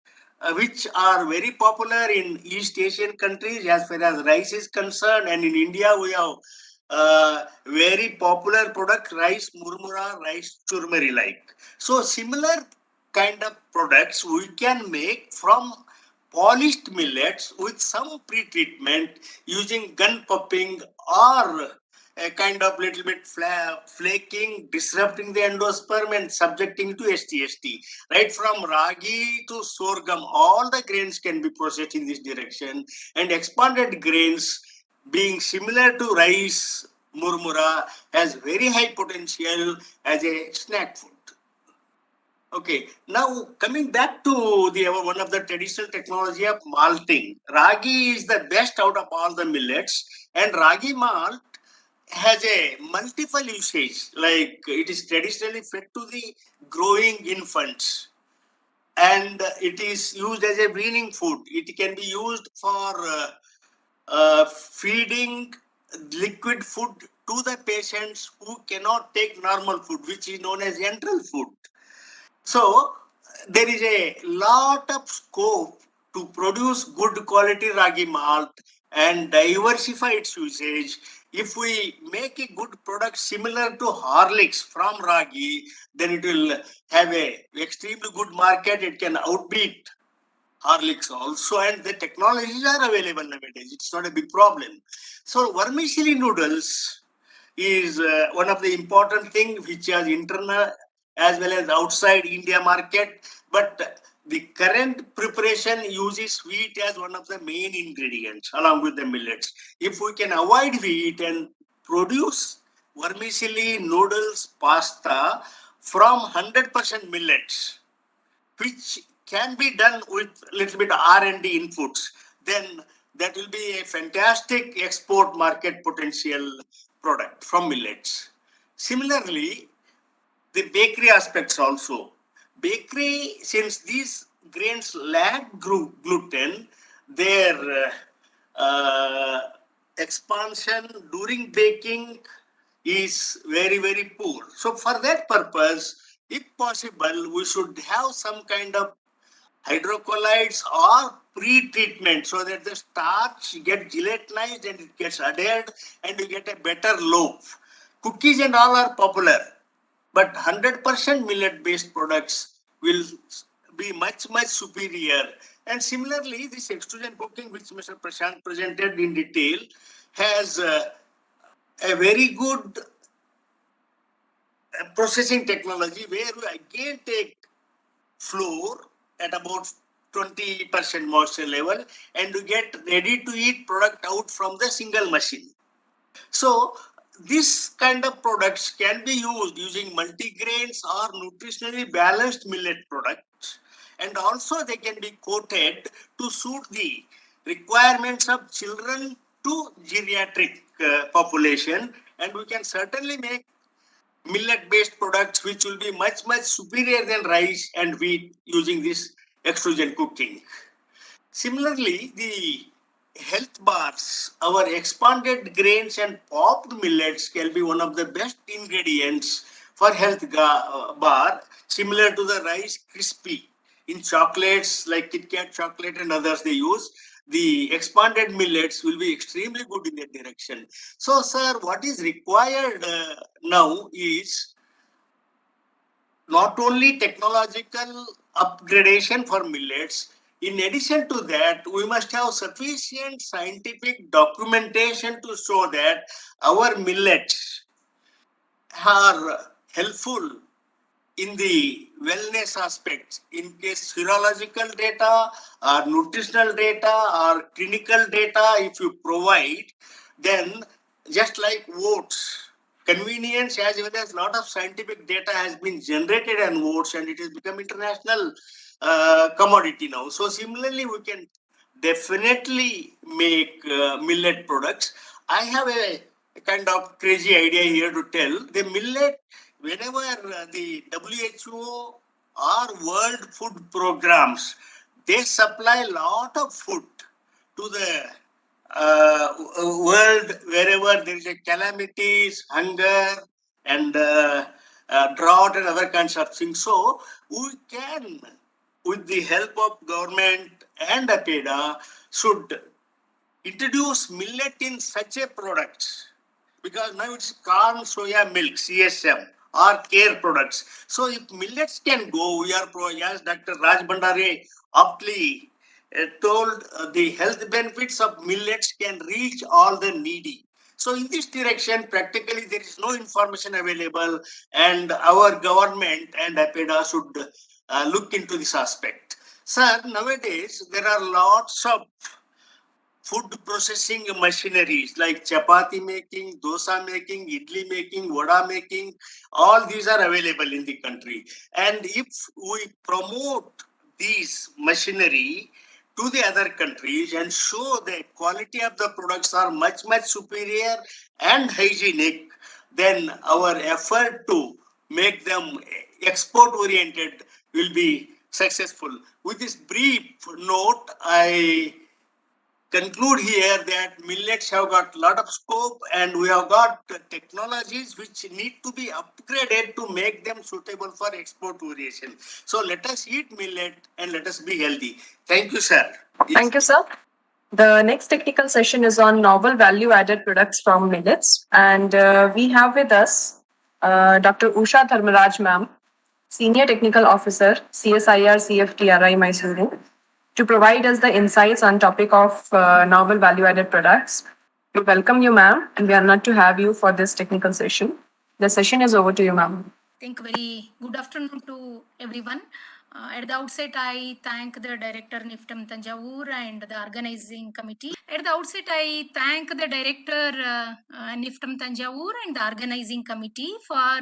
which are very popular in East Asian countries as far as rice is concerned, and in India we have very popular product rice murmura, rice churmari like. So similar kind of products we can make from polished millets with some pre-treatment using gun popping or a kind of little bit flaking, disrupting the endosperm and subjecting to STST. Right from ragi to sorghum, all the grains can be processed in this direction, and expanded grains being similar to rice murmura has very high potential as a snack food. Okay, now coming back to the one of the traditional technology of malting, Ragi is the best out of all the millets, and Ragi malt has a multiple usage. Like it is traditionally fed to the growing infants, and it is used as a weaning food. It can be used for feeding liquid food to the patients who cannot take normal food, which is known as enteral food. So there is a lot of scope to produce good quality ragi malt and diversify its usage. If we make a good product similar to Horlicks from ragi, then it will have a extremely good market. It can outbeat Horlicks also, and the technologies are available nowadays. It's not a big problem. So vermicelli noodles is one of the important thing which is internal as well as outside India market. But the current preparation uses wheat as one of the main ingredients along with the millets. If we can avoid wheat and produce vermicelli noodles pasta from 100% millets, which can be done with little bit R&D inputs, then that will be a fantastic export market potential product from millets. Similarly, the bakery aspects also. Bakery, since these grains lack gluten, their expansion during baking is very, very poor. So for that purpose, if possible, we should have some kind of hydrocolloids or pre-treatment so that the starch gets gelatinized and it gets adhered and you get a better loaf. Cookies and all are popular, but 100% millet-based products will be much, much superior. And similarly, this extrusion cooking, which Mr. Prashant presented in detail, has a very good processing technology where we again take flour at about 20% moisture level and you get ready to eat product out from the single machine. So this kind of products can be used using multigrains or nutritionally balanced millet products, and also they can be coated to suit the requirements of children to geriatric population, and we can certainly make millet based products which will be much, much superior than rice and wheat using this extrusion cooking. Similarly, the health bars, our expanded grains and popped millets can be one of the best ingredients for health bar, similar to the rice crispy. In chocolates like Kit Kat chocolate and others they use, the expanded millets will be extremely good in that direction. So, sir, what is required now is not only technological upgradation for millets. In addition to that, we must have sufficient scientific documentation to show that our millets are helpful in the wellness aspects. In case serological data or nutritional data or clinical data, if you provide, then just like votes, convenience as well as lot of scientific data has been generated on votes and it has become international commodity now. So similarly, we can definitely make millet products. I have a kind of crazy idea here to tell. The millet, whenever the WHO or World Food Programs, they supply a lot of food to the world wherever there is a calamities, hunger, and drought and other kinds of things. So we can, with the help of government and APEDA, should introduce millet in such a product, because now it's corn soya milk CSM or care products. So if millets can go, we are as Dr. Raj Bhandari aptly told, the health benefits of millets can reach all the needy. So in this direction, practically there is no information available, and our government and APEDA should look into this aspect. Sir, nowadays there are lots of food processing machineries like chapati making, dosa making, idli making, vada making, all these are available in the country. And if we promote these machinery to the other countries and show the quality of the products are much, much superior and hygienic, then our effort to make them export oriented will be successful. With this brief note, I conclude here that millets have got a lot of scope and we have got technologies which need to be upgraded to make them suitable for export variation. So let us eat millet and let us be healthy. Thank you, sir.
Thank you, sir. The next technical session is on novel value-added products from millets, and we have with us Dr. Usha Dharmaraj, ma'am, Senior Technical Officer, CSIR CFTRI Mysuru, to provide us the insights on topic of novel value-added products. We welcome you, ma'am, and we are honored to have you for this technical session. The session is over to you, ma'am.
Think very good afternoon to everyone. At the outset, I thank the director NIFTM Tanjavur and the organizing committee. At the outset, I thank the director NIFTM Tanjavur and the organizing committee for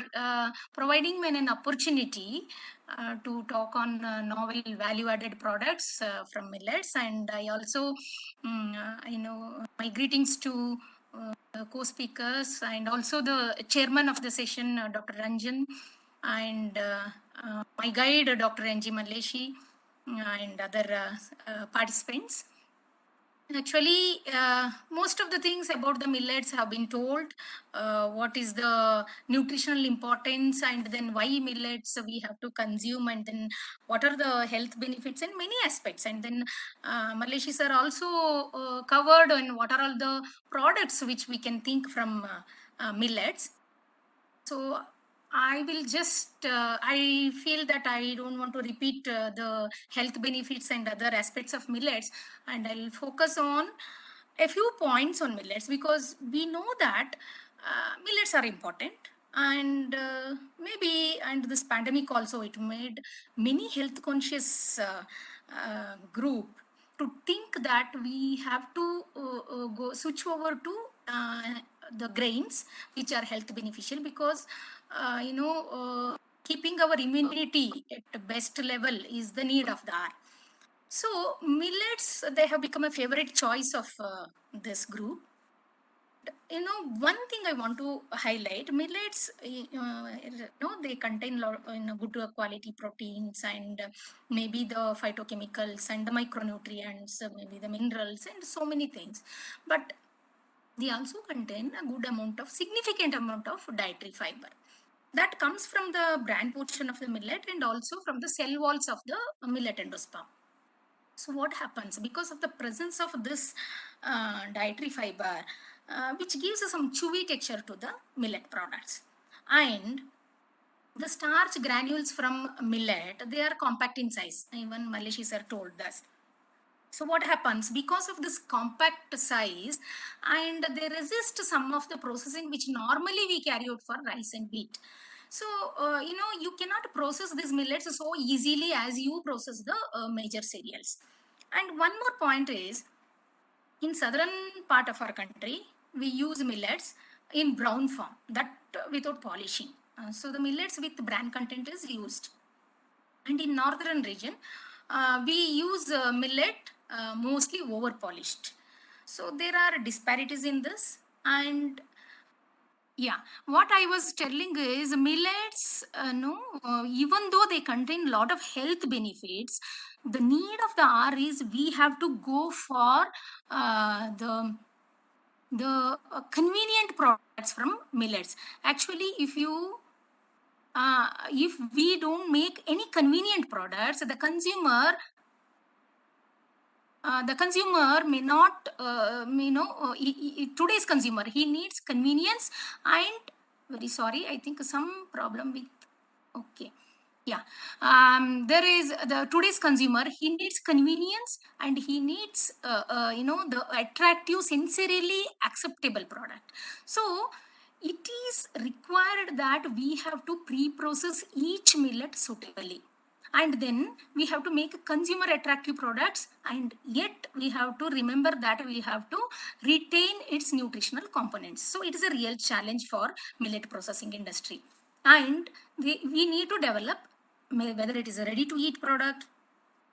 providing me an opportunity to talk on novel value-added products from millets. And I also, my greetings to co-speakers and also the chairman of the session, Dr. Ranjan, and my guide, Dr. N.G. Maleshi, and other participants. Actually, most of the things about the millets have been told. What is the nutritional importance, and then why millets we have to consume, and then what are the health benefits, and many aspects. And then Maleshi sir also covered on what are all the products which we can think from millets. So I will just, I feel that I don't want to repeat the health benefits and other aspects of millets, and I'll focus on a few points on millets because we know that millets are important. And maybe, and this pandemic also, it made many health conscious group to think that we have to go switch over to the grains which are health beneficial because keeping our immunity at the best level is the need of the hour. So millets, they have become a favorite choice of this group. One thing I want to highlight, millets, they contain good quality proteins and maybe the phytochemicals and the micronutrients, maybe the minerals and so many things. But they also contain a good amount of, significant amount of dietary fiber. That comes from the bran portion of the millet and also from the cell walls of the millet endosperm. So what happens? Because of the presence of this dietary fiber, which gives some chewy texture to the millet products. And the starch granules from millet, they are compact in size. Even Maleshi sir told us. So what happens? Because of this compact size, and they resist some of the processing which normally we carry out for rice and wheat. So, you cannot process these millets so easily as you process the major cereals. And one more point is, in southern part of our country, we use millets in brown form, that without polishing. So the millets with bran content is used. And in northern region, we use millet mostly over polished. So there are disparities in this. And yeah, what I was telling is millets, even though they contain a lot of health benefits, the need of the hour is we have to go for the convenient products from millets. Actually, if we don't make any convenient products, the consumer may not, today's consumer, he needs convenience and, very sorry, I think some problem with, okay. Yeah, there is the today's consumer, he needs convenience and he needs, the attractive, sensorily acceptable product. So it is required that we have to pre-process each millet suitably. and then we have to make consumer attractive products, and yet we have to remember that we have to retain its nutritional components. So it is a real challenge for millet processing industry, and we need to develop, whether it is a ready to eat product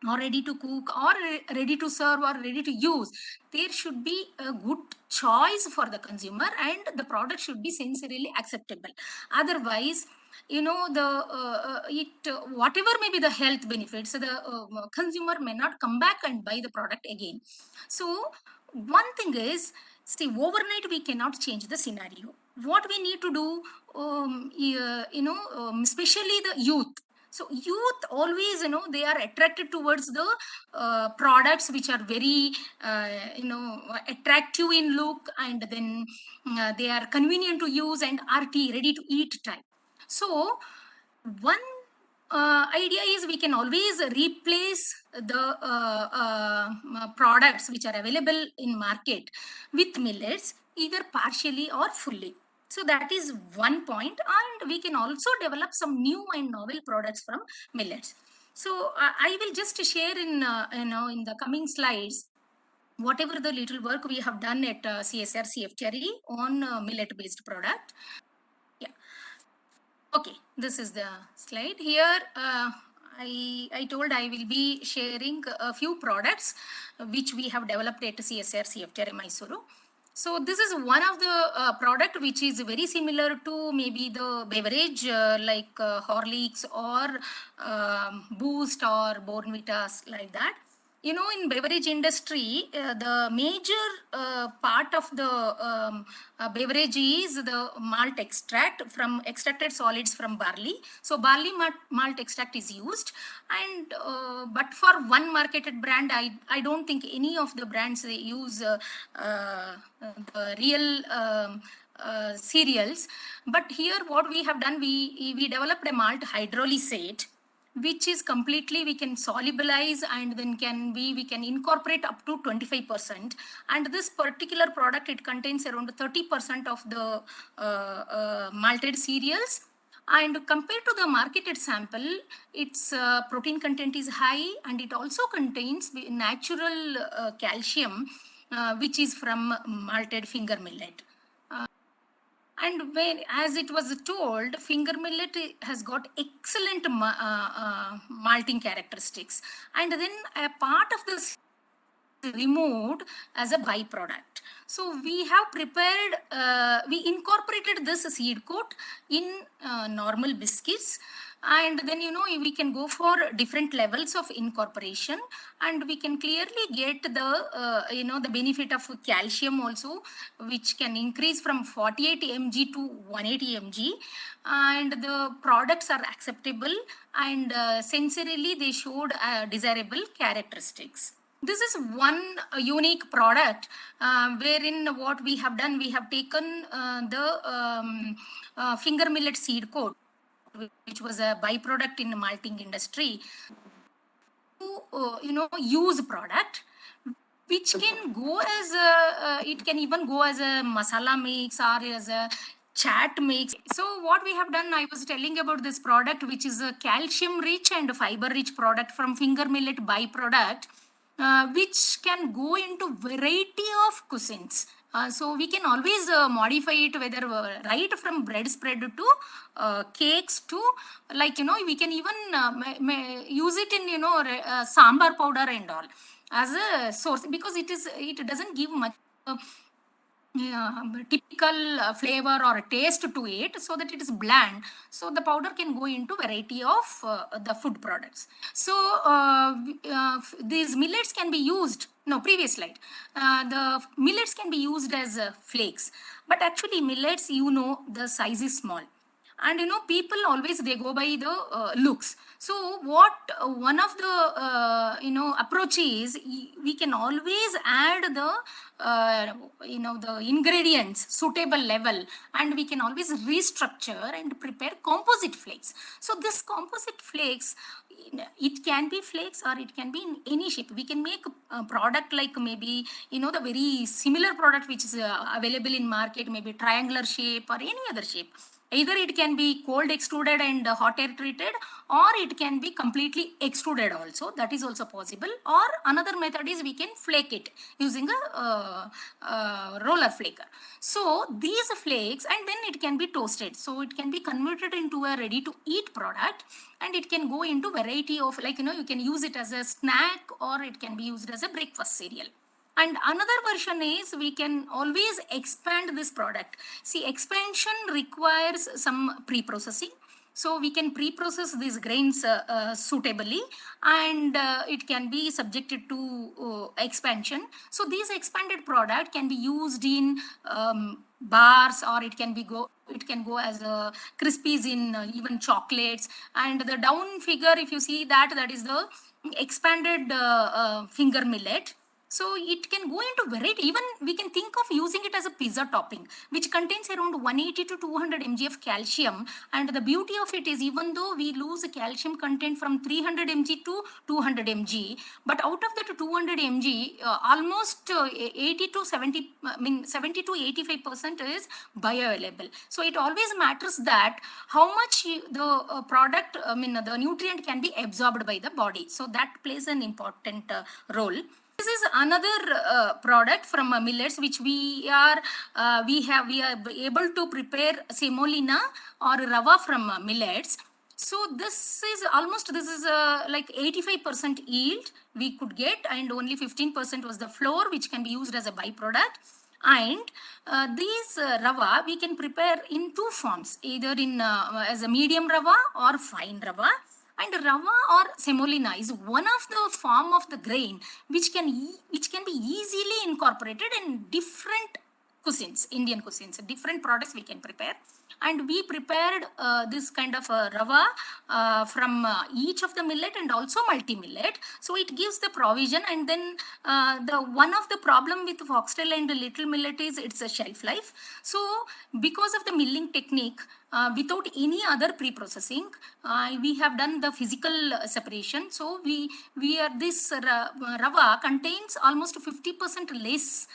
or ready to cook or ready to serve or ready to use, there should be a good choice for the consumer, and the product should be sensorily acceptable. Otherwise, whatever may be the health benefits, the consumer may not come back and buy the product again. So one thing is, see, overnight we cannot change the scenario. What we need to do, especially the youth. So youth always, they are attracted towards the products which are very, attractive in look, and then they are convenient to use and RT, ready to eat type. So one idea is we can always replace the products which are available in market with millets, either partially or fully. So that is one point, and we can also develop some new and novel products from millets. So I will just share in in the coming slides whatever the little work we have done at CSR CFTRE on millet based product. Yeah. Okay, this is the slide here. I told I will be sharing a few products which we have developed at CSR CFTRE Mysuru. So this is one of the product which is very similar to maybe the beverage like Horlicks or Boost or Bournvitas, like that. In beverage industry, the major part of the beverage is the malt extract from extracted solids from barley. So barley malt extract is used, and but for one marketed brand, I don't think any of the brands they use the real cereals. But here what we have done, we developed a malt hydrolysate, which is completely we can solubilize, and then we can incorporate up to 25%. And this particular product, it contains around 30% of the malted cereals, and compared to the marketed sample, its protein content is high, and it also contains natural calcium which is from malted finger millet. And when, as it was told, finger millet has got excellent malting characteristics. And then a part of this removed as a byproduct. So we have prepared, we incorporated this seed coat in normal biscuits, and then we can go for different levels of incorporation, and we can clearly get the the benefit of calcium also, which can increase from 48 mg to 180 mg, and the products are acceptable, and sensorily they showed desirable characteristics. This is one unique product wherein what we have done, we have taken the finger millet seed coat, which was a byproduct in the malting industry, to use product which can go as it can even go as a masala mix or as a chat mix. So what we have done, I was telling about this product, which is a calcium rich and fiber rich product from finger millet byproduct, which can go into variety of cuisines. So we can always modify it, whether right from bread spread to cakes to, like we can even use it in sambar powder and all as a source, because it doesn't give much typical flavor or taste to it, so that it is bland, so the powder can go into variety of the food products. So these millets can be used, no, previous slide, the millets can be used as flakes, but actually millets, the size is small, and people always they go by the looks. So what one of the approach is, we can always add the the ingredients suitable level, and we can always restructure and prepare composite flakes. So this composite flakes, it can be flakes or it can be in any shape. We can make a product like maybe the very similar product which is available in market, maybe triangular shape or any other shape. Either it can be cold extruded and hot air treated, or it can be completely extruded also. That is also possible. Or another method is we can flake it using a roller flaker. So these flakes, and then it can be toasted. So it can be converted into a ready to eat product, and it can go into variety of, like, you can use it as a snack, or it can be used as a breakfast cereal. And another version is we can always expand this product. See, expansion requires some pre-processing. So we can pre-process these grains suitably, and it can be subjected to expansion. So this expanded product can be used in bars, or it can go as crispies in even chocolates. And the down figure, if you see that is the expanded finger millet. So it can go into variety. Even we can think of using it as a pizza topping, which contains around 180 to 200 mg of calcium. And the beauty of it is, even though we lose calcium content from 300 mg to 200 mg, but out of that 200 mg, almost 80 to 70, 70 to 85% is bioavailable. So it always matters that how much the product, the nutrient can be absorbed by the body. So that plays an important role. This is another product from millets, which we are able to prepare semolina or rava from millets. So this is like 85% yield we could get, and only 15% was the flour, which can be used as a byproduct. And these rava we can prepare in two forms, either in as a medium rava or fine rava. And rava or semolina is one of the form of the grain which can be easily incorporated in different cuisines, Indian cuisines. Different products we can prepare. And we prepared this kind of rava from each of the millet and also multi-millet. So it gives the provision. And then the one of the problem with foxtail and little millet is its a shelf life. So because of the milling technique, without any other pre-processing, we have done the physical separation. So this rava contains almost 50% less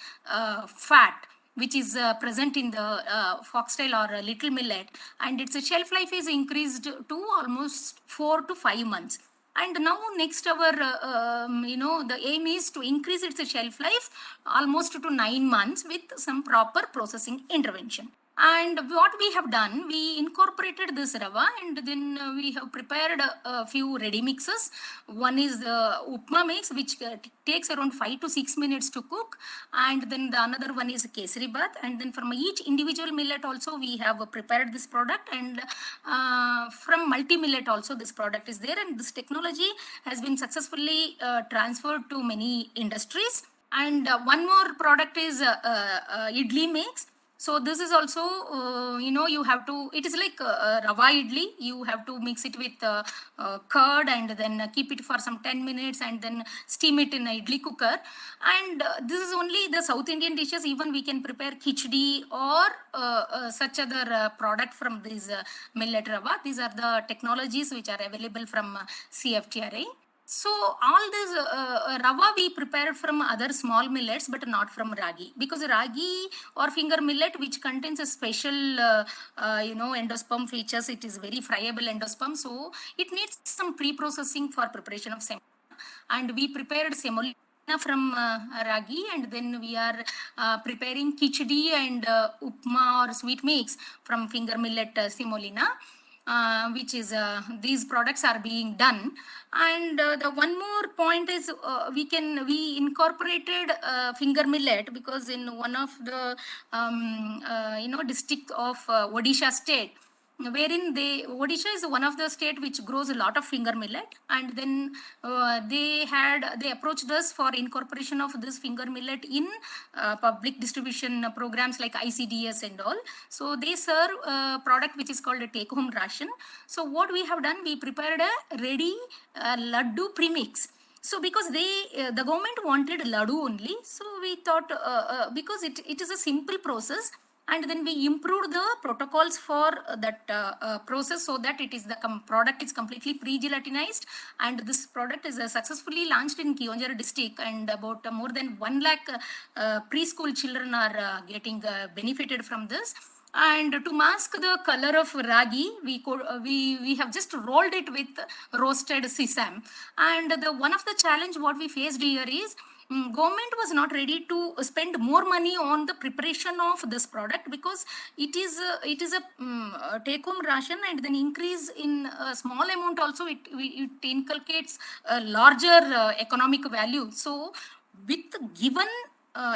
fat, which is present in the foxtail or little millet, and its shelf life is increased to almost 4 to 5 months. And now next our, the aim is to increase its shelf life almost to 9 months with some proper processing intervention. And what we have done, we incorporated this rava, and then we have prepared a few ready mixes. One is the upma mix, which takes around 5 to 6 minutes to cook. And then the another one is kesari bath. And then from each individual millet also we have prepared this product. And from multi-millet also this product is there. And this technology has been successfully transferred to many industries. And one more product is idli mix. So this is also, you have to, it is like rava idli. You have to mix it with curd, and then keep it for some 10 minutes and then steam it in a idli cooker. And this is only the South Indian dishes. Even we can prepare khichdi or such other product from this millet rava. These are the technologies which are available from CFTRI. So all this rava we prepared from other small millets, but not from ragi, because ragi or finger millet, which contains a special endosperm features, it is very friable endosperm, so it needs some pre-processing for preparation of semolina. And we prepared semolina from ragi, and then we are preparing khichdi and upma or sweet mix from finger millet semolina. Which is these products are being done. And the one more point is we incorporated finger millet, because in one of the district of Odisha state, wherein Odisha is one of the state which grows a lot of finger millet, and then they approached us for incorporation of this finger millet in public distribution programs like ICDS and all. So they serve a product which is called a take home ration. So what we have done, we prepared a ready laddu premix. So because the government wanted laddu only, so we thought because it is a simple process, and then we improved the protocols for that process, so that it is the product is completely pre-gelatinized. And this product is successfully launched in Kionjhar district, and about more than 1 lakh preschool children are getting benefited from this. And to mask the color of ragi, we have just rolled it with roasted sesame. And the one of the challenge what we faced here is government was not ready to spend more money on the preparation of this product, because it is a take home ration, and then increase in a small amount also it inculcates a larger economic value. So with given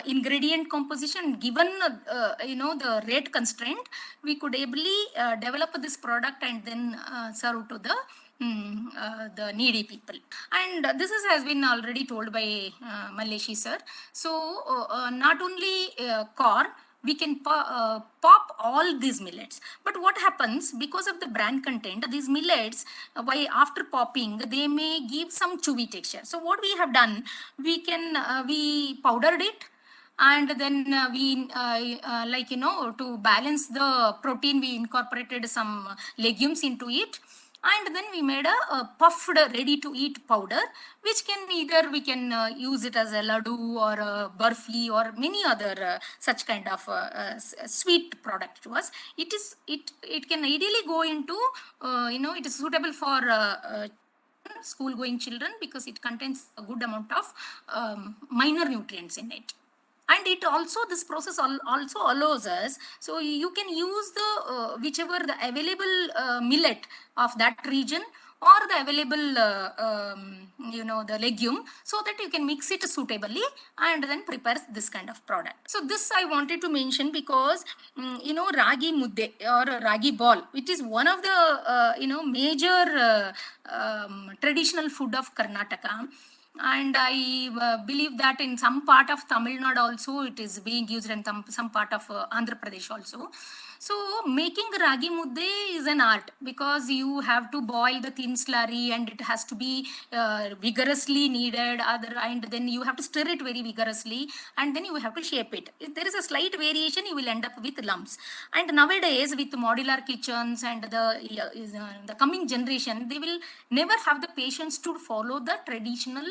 ingredient composition, given the rate constraint, we could ably develop this product and then serve to the needy people. And this has been already told by Maleshi sir. So not only corn, we can pop all these millets. But what happens, because of the bran content, these millets, why after popping, they may give some chewy texture. So what we have done, we powdered it, and then to balance the protein, we incorporated some legumes into it, and then we made a puffed ready to eat powder, which can either we can use it as a laddu or a burfi or many other such kind of sweet product to us. It can ideally go into it is suitable for school going children, because it contains a good amount of minor nutrients in it. And it also, this process also allows us, so you can use the whichever the available millet of that region, or the available the legume, so that you can mix it suitably and then prepare this kind of product. So this I wanted to mention, because ragi mudde or ragi ball, it is one of the major traditional food of Karnataka. And I believe that in some part of Tamil Nadu also it is being used, and some part of Andhra Pradesh also. So making ragi mudde is an art, because you have to boil the thin slurry, and it has to be vigorously kneaded, and then you have to stir it very vigorously, and then you have to shape it. If there is a slight variation, you will end up with lumps. And nowadays with modular kitchens and the coming generation, they will never have the patience to follow the traditional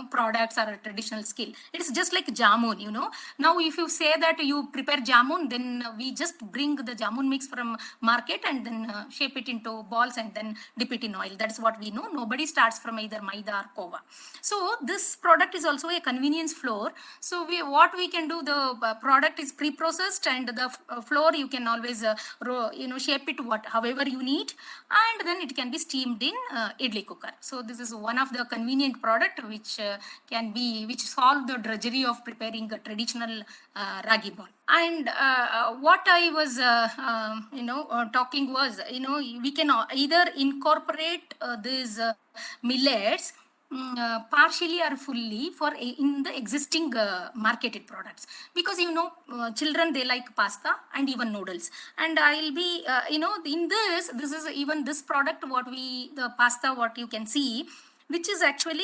products or a traditional skill. It's just like jamun. Now if you say that you prepare jamun, then we just bring the jamun mix from market and then shape it into balls and then dip it in oil. That's what we know. Nobody starts from either maida or kova. So this product is also a convenience flour. So what we can do, the product is pre-processed, and the flour you can always shape it however you need, and then it can be steamed in idli cooker. So this is one of the convenient product which solve the drudgery of preparing a traditional ragi ball. And what I was talking was, we can either incorporate these millets partially or fully in the existing marketed products, because children, they like pasta and even noodles. And I'll be in this is even this product, the pasta what you can see, which is actually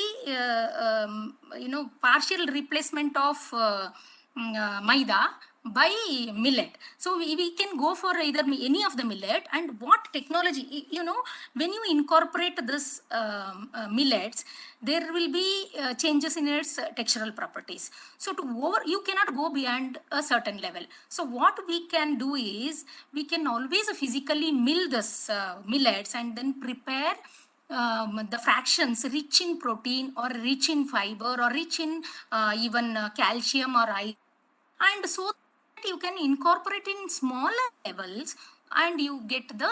partial replacement of maida by millet. So we can go for either any of the millet. And what technology, when you incorporate this millets, there will be changes in its textural properties. So you cannot go beyond a certain level. So what we can do is, we can always physically mill this millets and then prepare the fractions rich in protein or rich in fiber or rich in even calcium or iron, and so that you can incorporate in smaller levels and you get the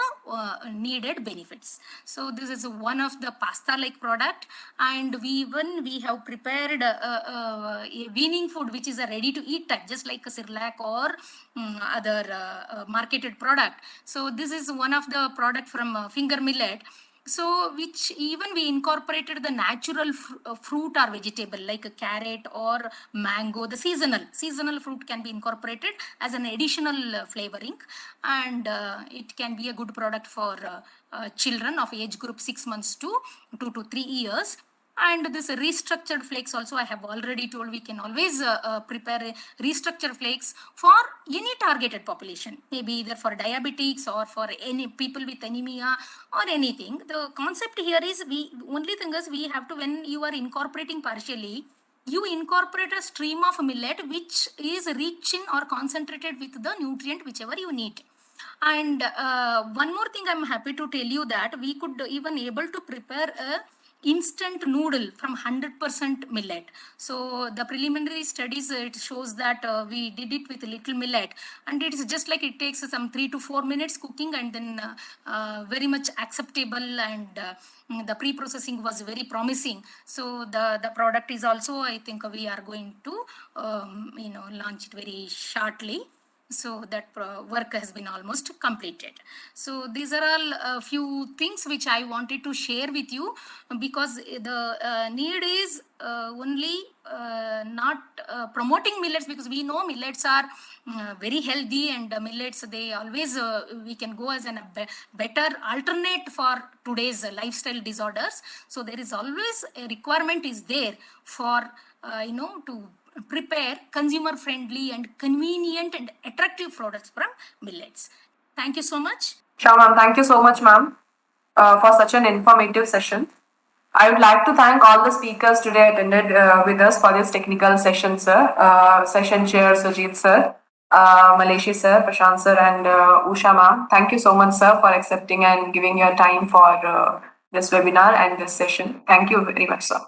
needed benefits. So this is one of the pasta like product. And we have prepared a weaning food which is a ready to eat type, just like a Cerelac or other marketed product. So this is one of the product from finger millet. So which even we incorporated the natural fruit or vegetable like a carrot or mango. The seasonal fruit can be incorporated as an additional flavoring, and it can be a good product for children of age group 6 months to 2 to 3 years. And this restructured flakes also, I have already told, we can always prepare restructured flakes for any targeted population, maybe either for diabetics or for any people with anemia or anything. The concept here is, only thing is we have to, when you are incorporating partially, you incorporate a stream of millet which is rich in or concentrated with the nutrient whichever you need. And one more thing I'm happy to tell you that we could even able to prepare a instant noodle from 100% millet. So the preliminary studies, it shows that we did it with little millet, and it is just like it takes some 3 to 4 minutes cooking, and then very much acceptable, and the pre-processing was very promising. So the product is also, I think we are going to launch it very shortly. So that work has been almost completed. So these are all a few things which I wanted to share with you, because the need is only not promoting millets, because we know millets are very healthy, and millets, they always we can go as a better alternate for today's lifestyle disorders. So there is always a requirement is there for to prepare consumer friendly and convenient and attractive products from millets. Thank you so much.
Sure, ma'am. Thank you so much, ma'am, for such an informative session. I would like to thank all the speakers today attended with us for this technical session, sir. Session chair Sujit sir, Maleshi sir, Prashant sir, and Usha ma'am. Thank you so much, sir, for accepting and giving your time for this webinar and this session. Thank you very much, sir.